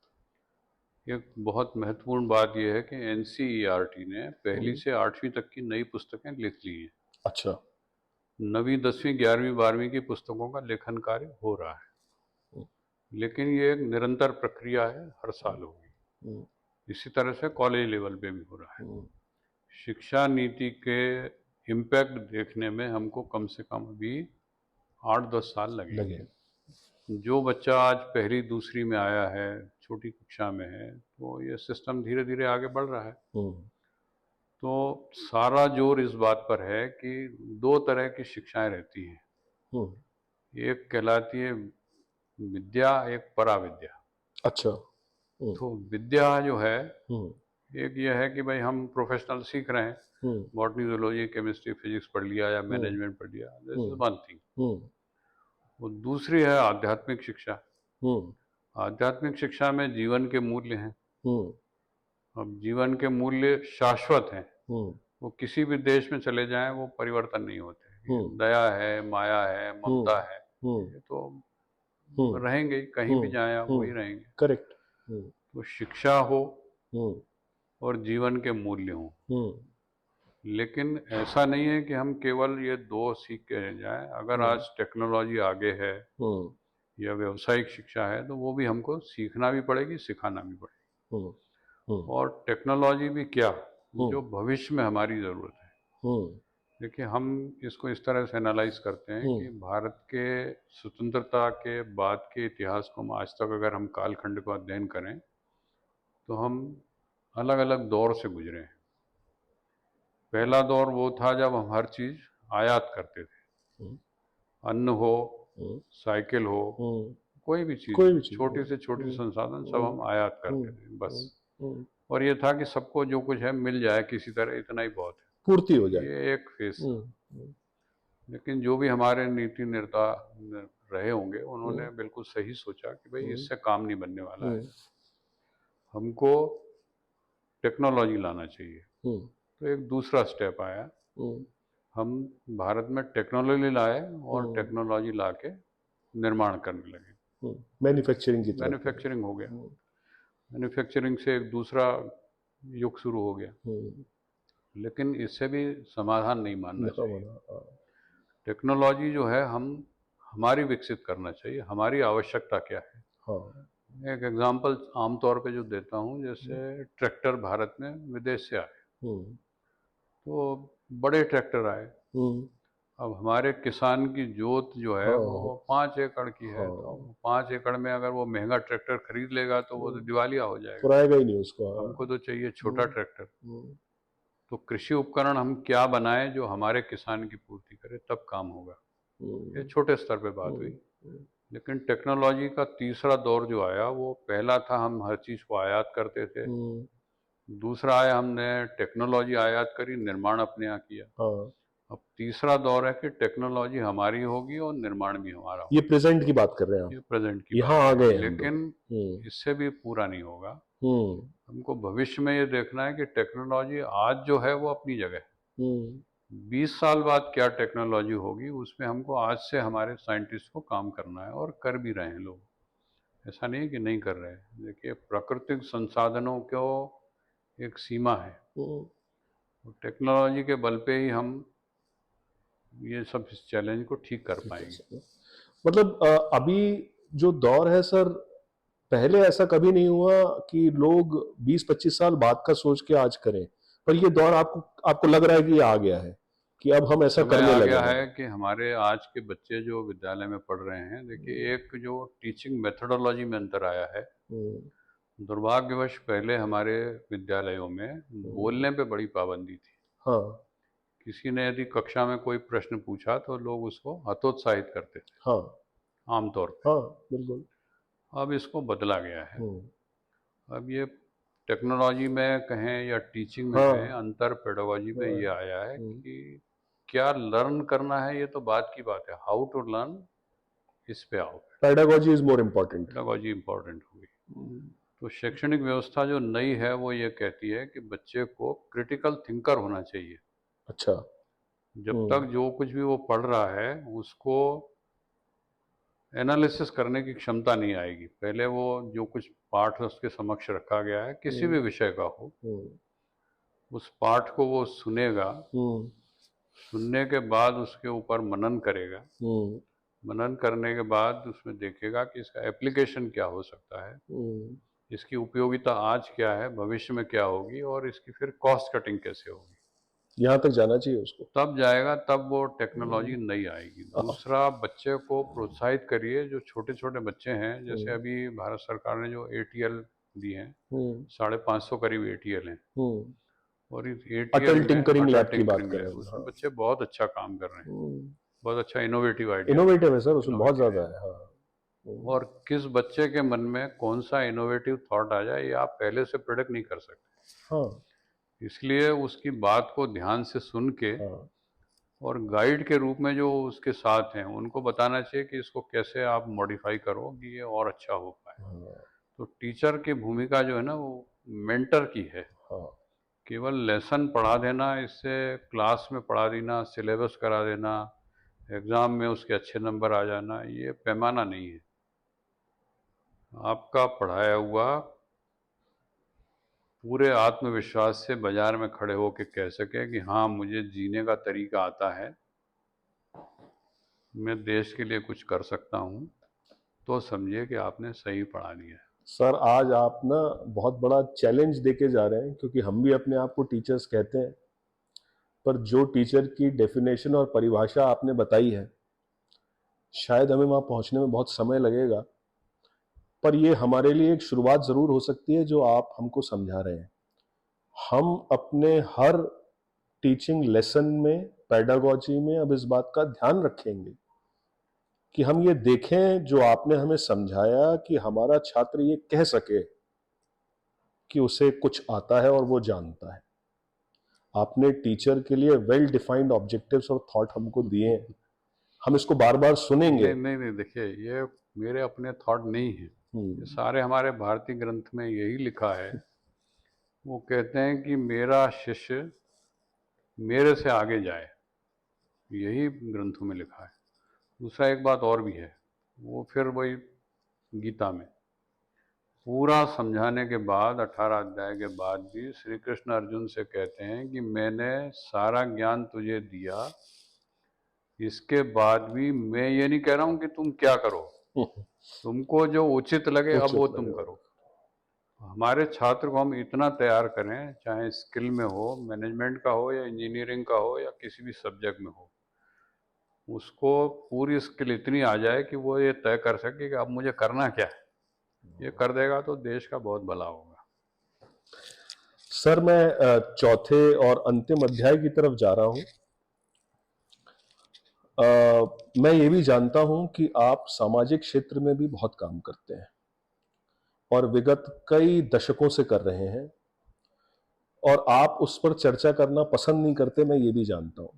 एक बहुत महत्वपूर्ण बात यह है कि एनसीईआरटी ने पहली से 8वीं तक की नई पुस्तकें लिख ली हैं। अच्छा। 9वीं 10वीं 11वीं 12वीं की पुस्तकों का लेखन कार्य हो रहा है, हम्म, लेकिन ये एक निरंतर प्रक्रिया है, हर साल होगी। हम्म, इसी तरह से कॉलेज लेवल पे भी हो रहा है। हम्म, शिक्षा नीति के इम्पैक्ट देखने में हमको कम से कम अभी 8-10 साल लगेंगे। लगे। जो बच्चा आज पहली दूसरी में आया है, छोटी कक्षा में है, तो ये सिस्टम धीरे धीरे आगे बढ़ रहा है। हम्म, तो सारा जोर इस बात पर है कि दो तरह की शिक्षाएं रहती हैं। हम्म, एक कहलाती है विद्या, एक पराविद्या। अच्छा। तो विद्या जो है, हम्म, एक यह है कि भाई हम प्रोफेशनल सीख रहे हैं, hmm, botany, zoology, chemistry, physics पढ़ लिया या हम्म, मैनेजमेंट पढ़ लिया, this is hmm, one thing. Hmm, वो दूसरी है आध्यात्मिक शिक्षा। हम्म, आध्यात्मिक शिक्षा में जीवन के मूल्य हैं। हम्म, अब जीवन के मूल्य शाश्वत हैं, हम्म, वो किसी भी देश में चले जाएं वो परिवर्तन नहीं होते। ये हम्म, दया है, माया है, हम्म, ममता है, हम्म, ये तो हम्म, रहेंगे ही, कहीं भी जाएं आप वही रहेंगे। करेक्ट। तो शिक्षा हो हम्म, और जीवन के मूल्य हों, हम्म, लेकिन ऐसा नहीं है कि हम केवल ये दो सीख के रह जाएं। अगर आज टेक्नोलॉजी आगे है हम्म, या व्यावसायिक शिक्षा है, तो वो भी हमको सीखना भी पड़ेगी, सिखाना भी पड़ेगी। हम्म, हम्म, और टेक्नोलॉजी भी क्या, हम्म, जो भविष्य में हमारी ज़रूरत है। हम्म, देखिए, हम इसको इस तरह से एनालाइज करते हैं कि भारत के स्वतंत्रता के बाद के इतिहास को हम आज तक अगर हम कालखंड को अध्ययन करें, तो हम अलग अलग दौर से गुजरे हैं। पहला दौर वो था जब हम हर चीज़ आयात करते थे। हम्म, अन्न हो, हम्म, साइकिल हो, हम्म, कोई भी चीज़ कोई हो, भी चीज। छोटी से छोटी संसाधन सब हम आयात करते थे बस। हम्म, और ये था कि सबको जो कुछ है मिल जाए किसी तरह, इतना ही बहुत पूर्ति हो है। जाए। ये एक फेज था। हम्म, लेकिन जो भी हमारे नीति निर्ता रहे होंगे, उन्होंने हम्म, बिल्कुल सही सोचा कि भाई हम्म, इससे काम नहीं बनने वाला है, हम्म, हमको टेक्नोलॉजी लाना चाहिए। हम्म, तो एक दूसरा स्टेप आया, हम्म, हम भारत में टेक्नोलॉजी लाए और हम्म, टेक्नोलॉजी ला के निर्माण करने लगे। मैन्युफैक्चरिंग की तरफ बढ़े। मैन्युफैक्चरिंग हो गया। हम्म, मैन्युफैक्चरिंग से एक दूसरा युग शुरू हो गया। हम्म, लेकिन इससे भी समाधान नहीं मानना लिखा चाहिए। बना, हाँ। टेक्नोलॉजी जो है हम हमारी विकसित करना चाहिए, हमारी आवश्यकता क्या है। हाँ। एक एग्जांपल आमतौर पे जो देता हूँ, जैसे ट्रैक्टर भारत में विदेश से आए, हम्म, तो बड़े ट्रैक्टर आए। हम्म, अब हमारे किसान की जोत जो है वो हाँ, 5 एकड़ की है, तो हाँ, 5 एकड़ में अगर वो महंगा ट्रैक्टर खरीद लेगा तो वो तो दिवालिया हो जाएगा। पुराएगा ही नहीं उसको, हाँ। हमको तो चाहिए छोटा ट्रैक्टर। हम्म, तो कृषि उपकरण हम क्या बनाएं जो हमारे किसान की पूर्ति करे, तब काम होगा। ये हम्म, छोटे स्तर पे बात हुई। हम्म, लेकिन टेक्नोलॉजी का तीसरा दौर जो आया, वो पहला था हम हर चीज़ को आयात करते थे। हम्म, दूसरा आया, हमने टेक्नोलॉजी आयात करी, निर्माण अपने यहाँ किया। हाँ। अब तीसरा दौर है कि टेक्नोलॉजी हमारी होगी और निर्माण भी हमारा ये होगा। प्रेजेंट की बात कर रहे हैं आप? ये प्रेजेंट की यहाँ बात आ है, गए हम लोग। लेकिन इससे भी पूरा नहीं होगा। हम्म, हमको भविष्य में ये देखना है कि टेक्नोलॉजी आज जो है वो अपनी जगह है, हम्म, 20 साल बाद क्या टेक्नोलॉजी होगी, उसमें हमको आज से हमारे साइंटिस्ट को काम करना है, और कर भी रहे हैं लोग। ऐसा नहीं है कि नहीं कर रहे हैं। देखिए, प्राकृतिक संसाधनों को एक सीमा है, हम्म, और टेक्नोलॉजी के बल पे ही हम ये सब इस चैलेंज को ठीक कर ठीक है पाएंगे। सर। मतलब अभी जो दौर है सर, पहले ऐसा कभी नहीं हुआ कि लोग 20-25 साल बाद का सोच के आज करें, पर ये दौर आपको आपको लग रहा है कि ये आ गया है, कि अब हम ऐसा समय करने आ लगे गया हैं? है कि हमारे आज के बच्चे जो विद्यालय में पढ़ रहे हैं, देखिए, एक जो टीचिंग मेथोडोलॉजी में अंतर आया है। हम्म, दुर्भाग्यवश पहले हमारे विद्यालयों में बोलने पे बड़ी पाबंदी थी। हाँ, किसी ने यदि कक्षा में कोई प्रश्न पूछा तो लोग उसको हतोत्साहित करते थे। हाँ, आमतौर पे। हाँ बिल्कुल। अब इसको बदला गया है। हम्म। अब ये टेक्नोलॉजी में कहें या टीचिंग में कहें, हाँ अंतर पेडागोजी में हाँ। ये आया है हम्म। कि क्या लर्न करना है ये तो बात की बात है, हाउ टू लर्न इस पे आओ। Pedagogy is more important. Pedagogy important होगी। तो शैक्षणिक व्यवस्था जो नई है वो ये कहती है कि बच्चे को क्रिटिकल थिंकर होना चाहिए। अच्छा। जब हम्म। तक जो कुछ भी वो पढ़ रहा है उसको एनालिसिस करने की क्षमता नहीं आएगी। पहले वो जो कुछ पाठ उसके समक्ष रखा गया है किसी हम्म। भी विषय का हो, हम्म। उस पाठ को वो सुनेगा, हम्म। सुनने के बाद उसके ऊपर मनन करेगा, हम्म। मनन करने के बाद उसमें देखेगा कि इसका एप्लीकेशन क्या हो सकता है, हम्म। इसकी उपयोगिता आज क्या है, भविष्य में क्या होगी, और इसकी फिर कॉस्ट कटिंग कैसे होगी। यहाँ तक जाना चाहिए उसको। तब जाएगा, तब वो टेक्नोलॉजी हम्म। नई आएगी। हाँ। दूसरा, बच्चे को प्रोत्साहित करिए। जो छोटे छोटे बच्चे हैं, जैसे हम्म। अभी भारत सरकार ने जो एटीएल दी हैं, हम्म। 550 करीब एटीएल हैं, हम्म। और इस एटीएल अटल में टिंकरिंग अटल लैब की बात टिंकरिंग कर रहे लैब, हैं, उसमें हाँ। बच्चे बहुत अच्छा काम कर रहे हैं। बहुत अच्छा इनोवेटिव आइडिया, इनोवेटिव है सर, उसमें बहुत इनोवेटिव ज्यादा है। है, हाँ। और किस बच्चे के मन में कौन सा इनोवेटिव थॉट आ जाए ये आप पहले से प्रेडिक्ट नहीं कर सकते। हाँ। इसलिए उसकी बात को ध्यान से सुन के हाँ। और गाइड के रूप में जो उसके साथ हैं उनको बताना चाहिए कि इसको कैसे आप मॉडिफाई करो कि ये और अच्छा हो पाए। हाँ। तो टीचर की भूमिका जो है ना वो मेंटर की है। हाँ। केवल लेसन पढ़ा देना, इससे क्लास में पढ़ा देना, सिलेबस करा देना, एग्ज़ाम में उसके अच्छे नंबर आ जाना, ये पैमाना नहीं है। आपका पढ़ाया हुआ पूरे आत्मविश्वास से बाजार में खड़े होकर कह सके कि हाँ, मुझे जीने का तरीका आता है, मैं देश के लिए कुछ कर सकता हूँ, तो समझिए कि आपने सही पढ़ा दिया है। सर आज आप ना बहुत बड़ा चैलेंज देके जा रहे हैं, क्योंकि हम भी अपने आप को टीचर्स कहते हैं, पर जो टीचर की डेफिनेशन और परिभाषा आपने बताई है, शायद हमें वहां पहुंचने में बहुत समय लगेगा, पर ये हमारे लिए एक शुरुआत जरूर हो सकती है जो आप हमको समझा रहे हैं। हम अपने हर टीचिंग लेसन में, पेडागोजी में अब इस बात का ध्यान रखेंगे कि हम ये देखें जो आपने हमें समझाया, कि हमारा छात्र ये कह सके कि उसे कुछ आता है और वो जानता है। आपने टीचर के लिए वेल डिफाइंड ऑब्जेक्टिव्स और थॉट हमको दिए हैं, हम इसको बार बार सुनेंगे। नहीं नहीं नहीं, देखिए ये मेरे अपने थॉट नहीं है, ये सारे हमारे भारतीय ग्रंथ में यही लिखा है। वो कहते हैं कि मेरा शिष्य मेरे से आगे जाए, यही ग्रंथों में लिखा है। दूसरा एक बात और भी है, वो फिर वही गीता में पूरा समझाने के बाद 18 अध्याय के बाद भी श्री कृष्ण अर्जुन से कहते हैं कि मैंने सारा ज्ञान तुझे दिया, इसके बाद भी मैं ये नहीं कह रहा हूं कि तुम क्या करो, तुमको जो उचित लगे अब वो उचित तुम लगेगा। करो। हमारे छात्र को हम इतना तैयार करें, चाहे स्किल में हो, मैनेजमेंट का हो या इंजीनियरिंग का हो या किसी भी सब्जेक्ट में हो, उसको पूरी स्किल इतनी आ जाए कि वो ये तय कर सके कि अब मुझे करना क्या है। ये कर देगा तो देश का बहुत भला होगा। सर मैं चौथे और अंतिम अध्याय की तरफ जा रहा हूं। मैं ये भी जानता हूं कि आप सामाजिक क्षेत्र में भी बहुत काम करते हैं और विगत कई दशकों से कर रहे हैं, और आप उस पर चर्चा करना पसंद नहीं करते, मैं ये भी जानता हूं,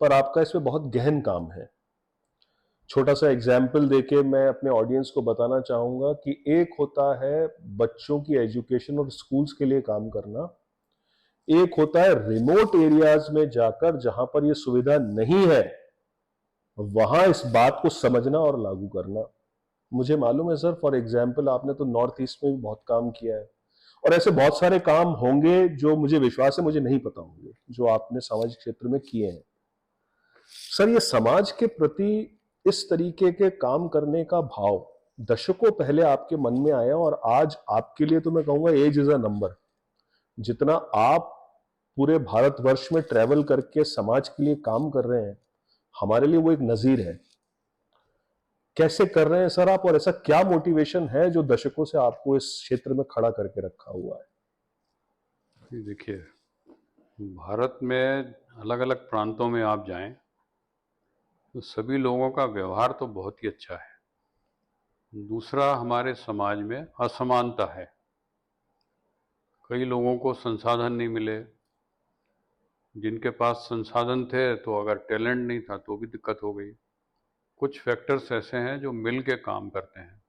पर आपका इसमें बहुत गहन काम है। छोटा सा एग्जाम्पल देके मैं अपने ऑडियंस को बताना चाहूंगा कि एक होता है बच्चों की एजुकेशन और स्कूल्स के लिए काम करना, एक होता है रिमोट एरियाज में जाकर जहां पर यह सुविधा नहीं है वहां इस बात को समझना और लागू करना। मुझे मालूम है सर, फॉर एग्जाम्पल आपने तो नॉर्थ ईस्ट में भी बहुत काम किया है, और ऐसे बहुत सारे काम होंगे जो मुझे विश्वास है मुझे नहीं पता होंगे जो आपने सामाजिक क्षेत्र में किए हैं। सर ये समाज के प्रति इस तरीके के काम करने का भाव दशकों पहले आपके मन में आया, और आज आपके लिए तो मैं कहूंगा एज इज अ नंबर। जितना आप पूरे भारतवर्ष में ट्रैवल करके समाज के लिए काम कर रहे हैं, हमारे लिए वो एक नजीर है। कैसे कर रहे हैं सर आप, और ऐसा क्या मोटिवेशन है जो दशकों से आपको इस क्षेत्र में खड़ा करके रखा हुआ है? देखिए, भारत में अलग अलग प्रांतों में आप जाएं तो सभी लोगों का व्यवहार तो बहुत ही अच्छा है। दूसरा, हमारे समाज में असमानता है। कई लोगों को संसाधन नहीं मिले, जिनके पास संसाधन थे तो अगर टैलेंट नहीं था तो भी दिक्कत हो गई। कुछ फैक्टर्स ऐसे हैं जो मिल के काम करते हैं।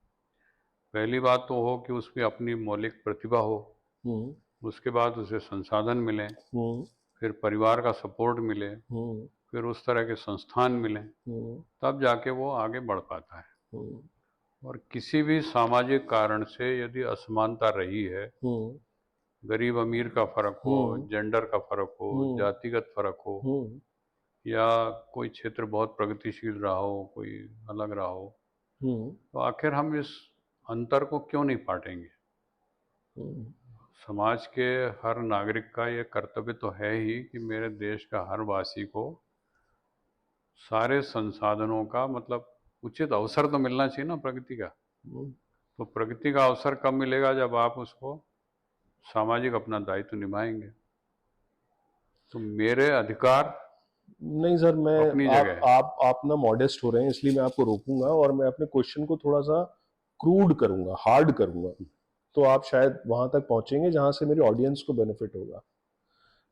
पहली बात तो हो कि उसकी अपनी मौलिक प्रतिभा हो, हम्म, उसके बाद उसे संसाधन मिलें, हम्म, फिर परिवार का सपोर्ट मिले, हम्म, फिर उस तरह के संस्थान मिलें, हम्म, तब जाके वो आगे बढ़ पाता है। हम्म, और किसी भी सामाजिक कारण से यदि असमानता रही है, हम्म, गरीब अमीर का फर्क हो, हम्म, जेंडर का फर्क हो, हम्म, जातिगत फर्क हो, हम्म, या कोई क्षेत्र बहुत प्रगतिशील रहा हो, कोई अलग रहा हो, हम्म, तो आखिर हम इस अंतर को क्यों नहीं पाटेंगे? हम्म, समाज के हर नागरिक का ये कर्तव्य तो है ही कि मेरे देश का हर वासी को सारे संसाधनों का मतलब उचित अवसर तो मिलना चाहिए ना प्रगति का। हम्म। तो प्रगति का अवसर कब मिलेगा? जब आप उसको सामाजिक अपना दायित्व निभाएंगे। तो मेरे अधिकार नहीं सर, मैं अपनी जगह आप है। आप आप ना मॉडेस्ट हो रहे हैं, इसलिए मैं आपको रोकूंगा और मैं अपने क्वेश्चन को थोड़ा सा क्रूड करूंगा, हार्ड करूंगा, तो आप शायद वहां तक पहुंचेंगे जहां से मेरी ऑडियंस को बेनिफिट होगा।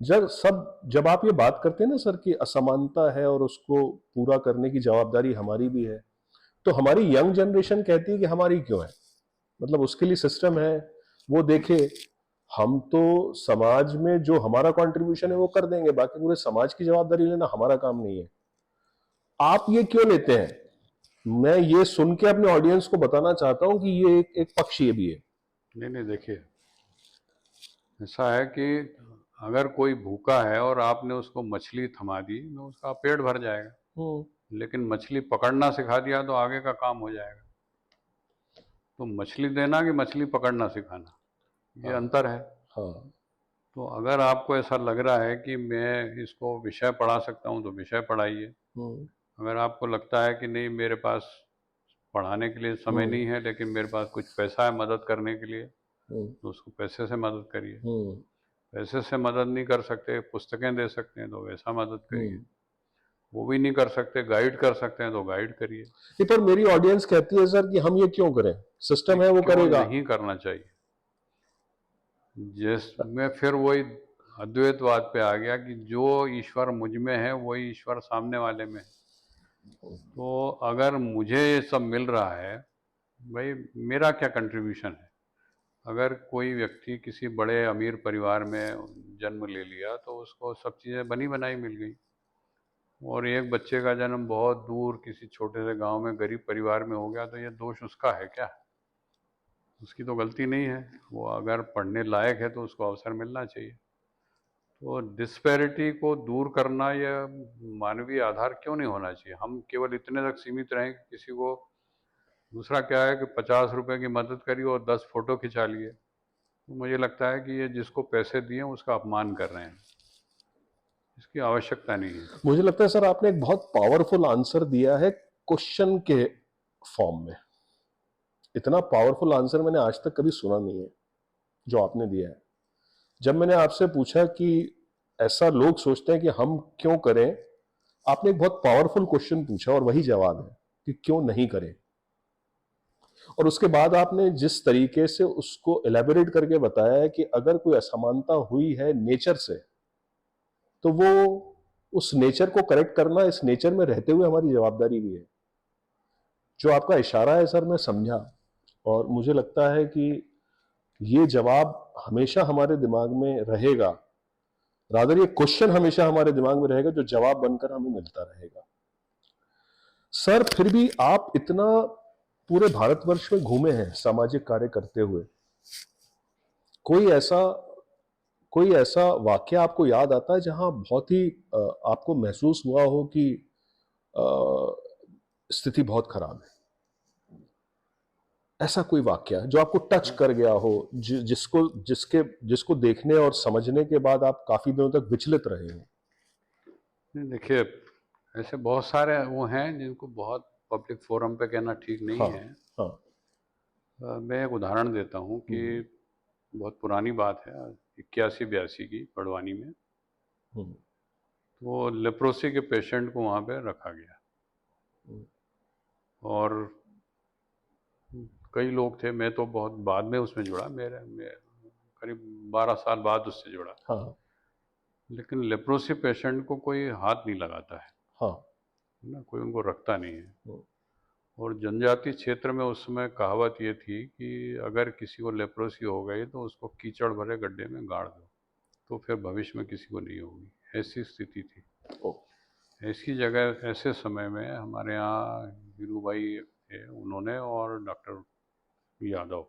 जब आप ये बात करते हैं ना सर कि असमानता है और उसको पूरा करने की जवाबदारी हमारी भी है, तो हमारी यंग जनरेशन कहती है कि हमारी क्यों है, मतलब उसके लिए सिस्टम है, वो देखे। हम तो समाज में जो हमारा कंट्रीब्यूशन है वो कर देंगे, बाकी पूरे समाज की जवाबदारी लेना हमारा काम नहीं है। आप ये क्यों लेते हैं? मैं ये सुन के अपने ऑडियंस को बताना चाहता हूं कि ये एक पक्ष ये भी है। नहीं नहीं, देखिए, ऐसा है कि अगर कोई भूखा है और आपने उसको मछली थमा दी तो उसका पेट भर जाएगा। हम्म, लेकिन मछली पकड़ना सिखा दिया तो आगे का काम हो जाएगा। तो मछली देना कि मछली पकड़ना सिखाना, ये हाँ, अंतर है। हाँ, तो अगर आपको ऐसा लग रहा है कि मैं इसको विषय पढ़ा सकता हूँ तो विषय पढ़ाइए। हम्म, अगर आपको लगता है कि नहीं, मेरे पास पढ़ाने के लिए समय हम्म, नहीं है लेकिन मेरे पास कुछ पैसा है मदद करने के लिए, हम्म, तो उसको पैसे से मदद करिए। हम्म, पैसे से मदद नहीं कर सकते, पुस्तकें दे सकते हैं तो वैसा मदद करिए। हम्म। वो भी नहीं कर सकते, गाइड कर सकते हैं तो गाइड करिए। ये पर मेरी ऑडियंस कहती है सर कि हम ये क्यों करें, नहीं, सिस्टम है वो क्यों करेगा। नहीं करना चाहिए? जिसमें फिर वही अद्वैतवाद पे आ गया कि जो ईश्वर मुझ में है वही ईश्वर सामने वाले में है। तो अगर मुझे ये सब मिल रहा है, भाई मेरा क्या कंट्रीब्यूशन है? अगर कोई व्यक्ति किसी बड़े अमीर परिवार में जन्म ले लिया तो उसको सब चीज़ें बनी बनाई मिल गई, और एक बच्चे का जन्म बहुत दूर किसी छोटे से गांव में गरीब परिवार में हो गया, तो ये दोष उसका है क्या? उसकी तो गलती नहीं है। वो अगर पढ़ने लायक है तो उसको अवसर मिलना चाहिए। तो डिस्पैरिटी को दूर करना यह मानवीय आधार क्यों नहीं होना चाहिए? हम केवल इतने तक सीमित रहें कि किसी को, दूसरा क्या है कि 50 रुपए की मदद करी और 10 फोटो खिंचा लिए, तो मुझे लगता है कि ये जिसको पैसे दिए उसका अपमान कर रहे हैं। इसकी आवश्यकता नहीं है। मुझे लगता है सर आपने एक बहुत पावरफुल आंसर दिया है क्वेश्चन के फॉर्म में। इतना पावरफुल आंसर मैंने आज तक कभी सुना नहीं है जो आपने दिया है। जब मैंने आपसे पूछा कि ऐसा लोग सोचते हैं कि हम क्यों करें, आपने एक बहुत पावरफुल क्वेश्चन पूछा और वही जवाब है कि क्यों नहीं करें। और उसके बाद आपने जिस तरीके से उसको एलेबोरेट करके बताया है कि अगर कोई असमानता हुई है नेचर से, तो वो उस नेचर को करेक्ट करना इस नेचर में रहते हुए हमारी जवाबदारी भी है। जो आपका इशारा है सर मैं समझा, और मुझे लगता है कि ये जवाब हमेशा हमारे दिमाग में रहेगा, रादर ये क्वेश्चन हमेशा हमारे दिमाग में रहेगा जो जवाब बनकर हमें मिलता रहेगा। सर फिर भी आप इतना पूरे भारतवर्ष में घूमे हैं सामाजिक कार्य करते हुए, कोई ऐसा कोई ऐसा वाक्य आपको याद आता है जहां बहुत ही आपको महसूस हुआ हो कि अ, स्थिति बहुत खराब है? ऐसा कोई वाक्य जो आपको टच कर गया हो, जिसको देखने और समझने के बाद आप काफी दिनों तक विचलित रहे हो? नहीं, देखिए, ऐसे बहुत सारे वो हैं जिनको बहुत पब्लिक फोरम पे कहना ठीक नहीं हाँ, है। हाँ, मैं एक उदाहरण देता हूँ कि हम्म, बहुत पुरानी बात है, 81-82 की, बड़वानी में। हम्म, तो लेप्रोसी के पेशेंट को वहाँ पे रखा गया, हम्म, और कई लोग थे, मैं तो बहुत बाद में उसमें जुड़ा, मैं करीब 12 साल बाद उससे जुड़ा। हाँ लेकिन लेप्रोसी पेशेंट को कोई हाथ नहीं लगाता हाँ। है ना, कोई उनको रखता नहीं है। हम्म, और जनजातीय क्षेत्र में उस समय कहावत ये थी कि अगर किसी को लेप्रोसी हो गई तो उसको कीचड़ भरे गड्ढे में गाड़ दो, तो फिर भविष्य में किसी को नहीं होगी, ऐसी स्थिति थी। ओ, ऐसी जगह, ऐसे समय में हमारे यहाँ हीरू भाई थे, उन्होंने और डॉक्टर यादव,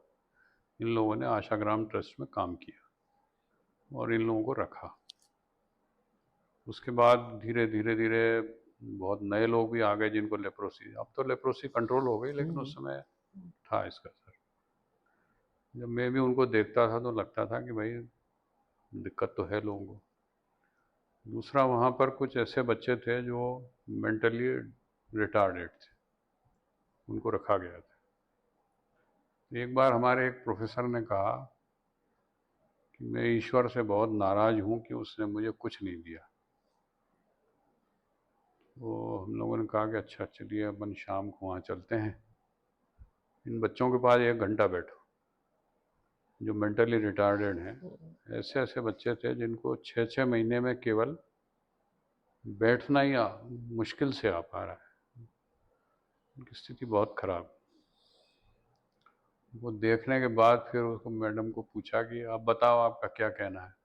इन लोगों ने आशाग्राम ट्रस्ट में काम किया और इन लोगों को रखा। उसके बाद धीरे धीरे धीरे बहुत नए लोग भी आ गए जिनको लेप्रोसी, अब तो लेप्रोसी कंट्रोल हो गई, लेकिन उस समय था इसका असर। जब मैं भी उनको देखता था तो लगता था कि भाई दिक्कत तो है लोगों को। दूसरा, वहाँ पर कुछ ऐसे बच्चे थे जो मेंटली रिटार्डेड थे, उनको रखा गया था। एक बार हमारे एक प्रोफेसर ने कहा कि मैं ईश्वर से बहुत नाराज़ हूँ कि उसने मुझे कुछ नहीं दिया। तो हम लोगों ने कहा कि अच्छा चलिए अपन शाम को वहाँ चलते हैं, इन बच्चों के पास 1 घंटा बैठो जो मेंटली रिटार्डेड हैं। ऐसे ऐसे बच्चे थे जिनको 6-6 महीने में केवल बैठना ही मुश्किल से आ पा रहा है, उनकी स्थिति बहुत खराब। वो देखने के बाद फिर उसको मैडम को पूछा कि आप बताओ आपका क्या कहना है।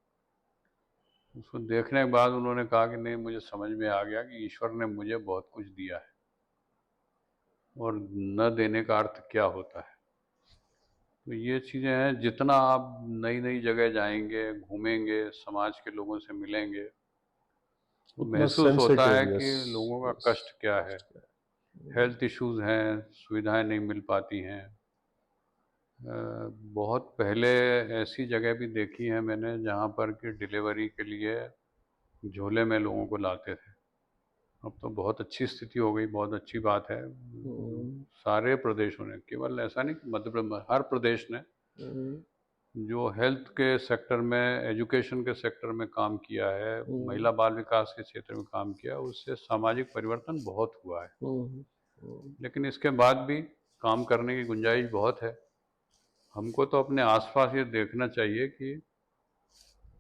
उसको देखने के बाद उन्होंने कहा कि नहीं, मुझे समझ में आ गया कि ईश्वर ने मुझे बहुत कुछ दिया है और न देने का अर्थ क्या होता है। तो ये चीज़ें हैं, जितना आप नई नई जगह जाएंगे, घूमेंगे, समाज के लोगों से मिलेंगे, तो उतना महसूस होता है सेंसिटिव, कि यस लोगों का यस। कष्ट क्या है। हेल्थ इश्यूज हैं, सुविधाएं नहीं मिल पाती हैं। बहुत पहले ऐसी जगह भी देखी है मैंने जहाँ पर कि डिलीवरी के लिए झोले में लोगों को लाते थे। अब तो बहुत अच्छी स्थिति हो गई, बहुत अच्छी बात है। सारे प्रदेशों ने, केवल ऐसा नहीं कि मध्य प्रदेश, हर प्रदेश ने जो हेल्थ के सेक्टर में, एजुकेशन के सेक्टर में काम किया है, महिला बाल विकास के क्षेत्र में काम किया, उससे सामाजिक परिवर्तन बहुत हुआ है। लेकिन इसके बाद भी काम करने की गुंजाइश बहुत है। हमको तो अपने आसपास ये देखना चाहिए कि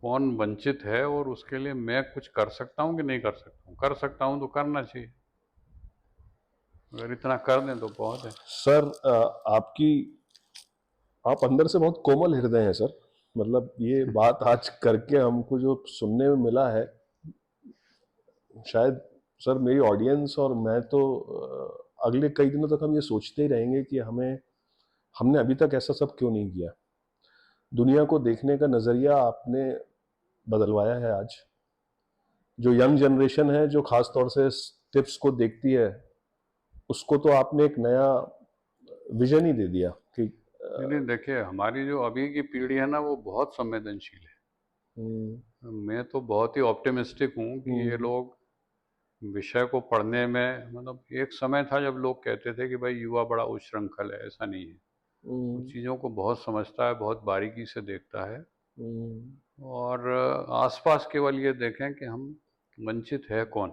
कौन वंचित है और उसके लिए मैं कुछ कर सकता हूँ कि नहीं कर सकता हूँ। कर सकता हूँ तो करना चाहिए, अगर इतना कर दें तो बहुत है। सर आपकी, आप अंदर से बहुत कोमल हृदय हैं सर। मतलब ये बात आज करके हमको जो सुनने में मिला है, शायद सर मेरी ऑडियंस और मैं तो अगले कई दिनों तक हम ये सोचते ही रहेंगे कि हमने अभी तक ऐसा सब क्यों नहीं किया। दुनिया को देखने का नजरिया आपने बदलवाया है आज। जो यंग जनरेशन है, जो खास तौर से टिप्स को देखती है, उसको तो आपने एक नया विजन ही दे दिया कि नहीं देखिए, हमारी जो अभी की पीढ़ी है ना, वो बहुत संवेदनशील है। मैं तो बहुत ही ऑप्टिमिस्टिक हूँ कि ये लोग विषय को पढ़ने में, मतलब एक समय था जब लोग कहते थे कि भाई युवा बड़ा उच्छृंखल है, ऐसा नहीं है। वो चीज़ों को बहुत समझता है, बहुत बारीकी से देखता है। और आसपास केवल ये देखें कि हम वंचित है कौन।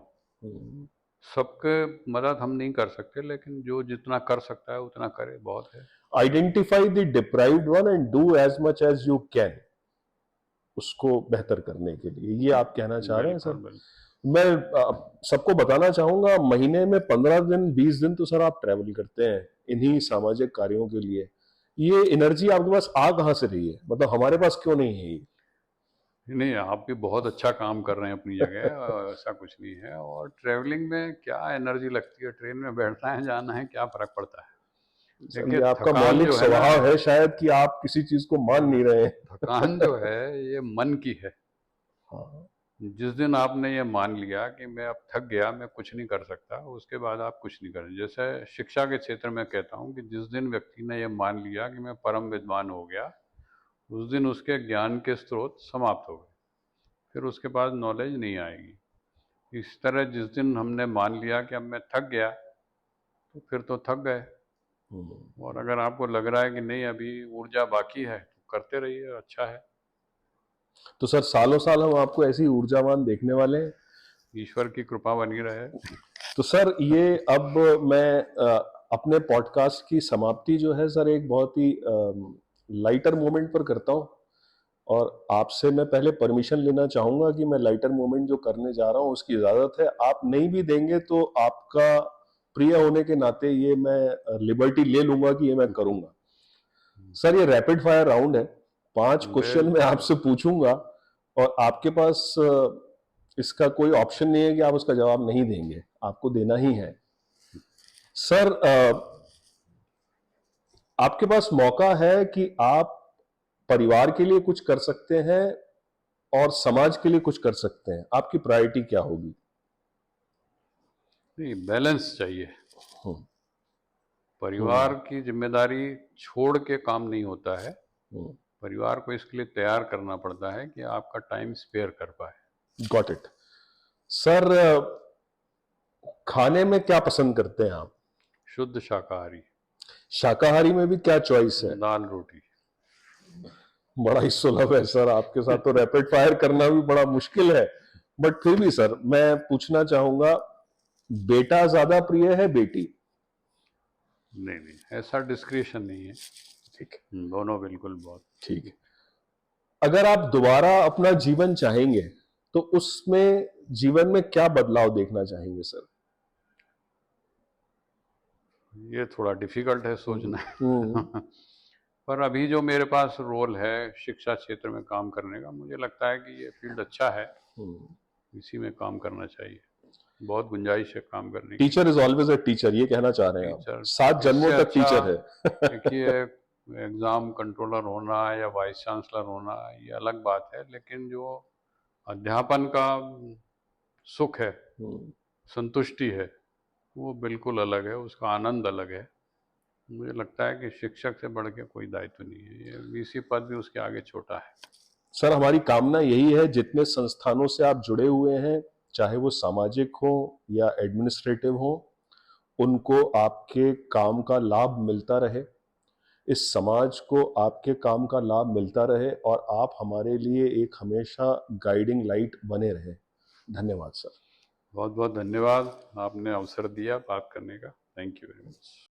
सबके मदद हम नहीं कर सकते, लेकिन जो जितना कर सकता है उतना करे, बहुत है। Identify the deprived one and do as much as you can, उसको बेहतर करने के लिए, ये आप कहना चाह रहे हैं बिल्कुल सर। बिल्कुल। मैं सबको बताना चाहूंगा, महीने में 15 दिन 20 दिन तो सर आप ट्रैवल करते हैं इन्हीं सामाजिक कार्यों के लिए। ये एनर्जी आपके पास आ कहाँ से रही है? मतलब हमारे पास क्यों नहीं है ये? नहीं, आप भी बहुत अच्छा काम कर रहे हैं अपनी जगह, ऐसा कुछ नहीं है। और ट्रैवलिंग में क्या एनर्जी लगती है, ट्रेन में बैठना है, जाना है, क्या फर्क पड़ता है। सर देखिए ये आपका थकान मौलिक जो है ना, स्वभाव है शायद कि आप किसी चीज को मान नहीं रहे हैं। थकान जो है ये मन की है। हाँ। जिस दिन आपने ये मान लिया कि मैं अब थक गया, मैं कुछ नहीं कर सकता, उसके बाद आप कुछ नहीं करें। जैसे शिक्षा के क्षेत्र में कहता हूँ कि जिस दिन व्यक्ति ने ये मान लिया कि मैं परम विद्वान हो गया, उस दिन उसके ज्ञान के स्रोत समाप्त हो गए, फिर उसके पास नॉलेज नहीं आएगी। इस तरह जिस दिन हमने मान लिया कि अब मैं थक गया, तो फिर तो थक गए। और अगर आपको लग रहा है कि नहीं अभी ऊर्जा बाकी है, तो करते रहिए, अच्छा है। तो सर सालों साल हम आपको ऐसी ऊर्जावान देखने वाले हैं। ईश्वर की कृपा बनी रहे। तो सर ये अब मैं अपने पॉडकास्ट की समाप्ति जो है सर एक बहुत ही लाइटर मोमेंट पर करता हूं, और आपसे मैं पहले परमिशन लेना चाहूंगा कि मैं लाइटर मोमेंट जो करने जा रहा हूं उसकी इजाजत है। आप नहीं भी देंगे तो आपका प्रिय होने के नाते ये मैं लिबर्टी ले लूंगा कि ये मैं करूंगा। सर ये रैपिड फायर राउंड है, 5 क्वेश्चन मैं बिल्कुल। आपसे पूछूंगा और आपके पास इसका कोई ऑप्शन नहीं है कि आप उसका जवाब नहीं देंगे, आपको देना ही है। सर आपके पास मौका है कि आप परिवार के लिए कुछ कर सकते हैं और समाज के लिए कुछ कर सकते हैं, आपकी प्रायोरिटी क्या होगी? नहीं, बैलेंस चाहिए। हम्म, परिवार की जिम्मेदारी छोड़ के काम नहीं होता है। हम्म, परिवार को इसके लिए तैयार करना पड़ता है कि आपका टाइम स्पेयर कर पाए। Got it. सर खाने में क्या पसंद करते हैं आप? शुद्ध शाकाहारी। शाकाहारी में भी क्या चॉइस है? दाल रोटी। बड़ा ही सुलभ है सर, आपके साथ तो रैपिड फायर करना भी बड़ा मुश्किल है, बट फिर भी सर मैं पूछना चाहूंगा, बेटा ज्यादा प्रिय है बेटी? नहीं नहीं, ऐसा डिस्क्रिशन नहीं है। ठीक, दोनों बिल्कुल बहुत। ठीक है। अगर आप दोबारा अपना जीवन चाहेंगे तो उसमें जीवन में क्या बदलाव देखना चाहेंगे सर? ये थोड़ा डिफिकल्ट है सोचना। हम्म, पर अभी जो मेरे पास रोल है शिक्षा क्षेत्र में काम करने का, मुझे लगता है कि ये फील्ड अच्छा है, हम्म। इसी में काम करना चाहिए। बहुत गुंजाइश है काम करने की। Teacher is always a teacher, ये कहना चाह रहे हैं आप? टीचर, 7 जन्मों इससे तक अच्छा टीचर है। देखिए, एग्जाम कंट्रोलर होना या वाइस चांसलर होना ये अलग बात है, लेकिन जो अध्यापन का सुख है, हम्म। संतुष्टि है, वो बिल्कुल अलग है, उसका आनंद अलग है। मुझे लगता है कि शिक्षक से बढ़ के कोई दायित्व नहीं है, ये वीसी पद भी उसके आगे छोटा है। सर हमारी कामना यही है, जितने संस्थानों से आप जुड़े हुए हैं, चाहे वो सामाजिक हो या एडमिनिस्ट्रेटिव हो, उनको आपके काम का लाभ मिलता रहे, इस समाज को आपके काम का लाभ मिलता रहे, और आप हमारे लिए एक हमेशा गाइडिंग लाइट बने रहे। धन्यवाद सर। बहुत बहुत धन्यवाद, आपने अवसर दिया बात करने का। Thank you very much.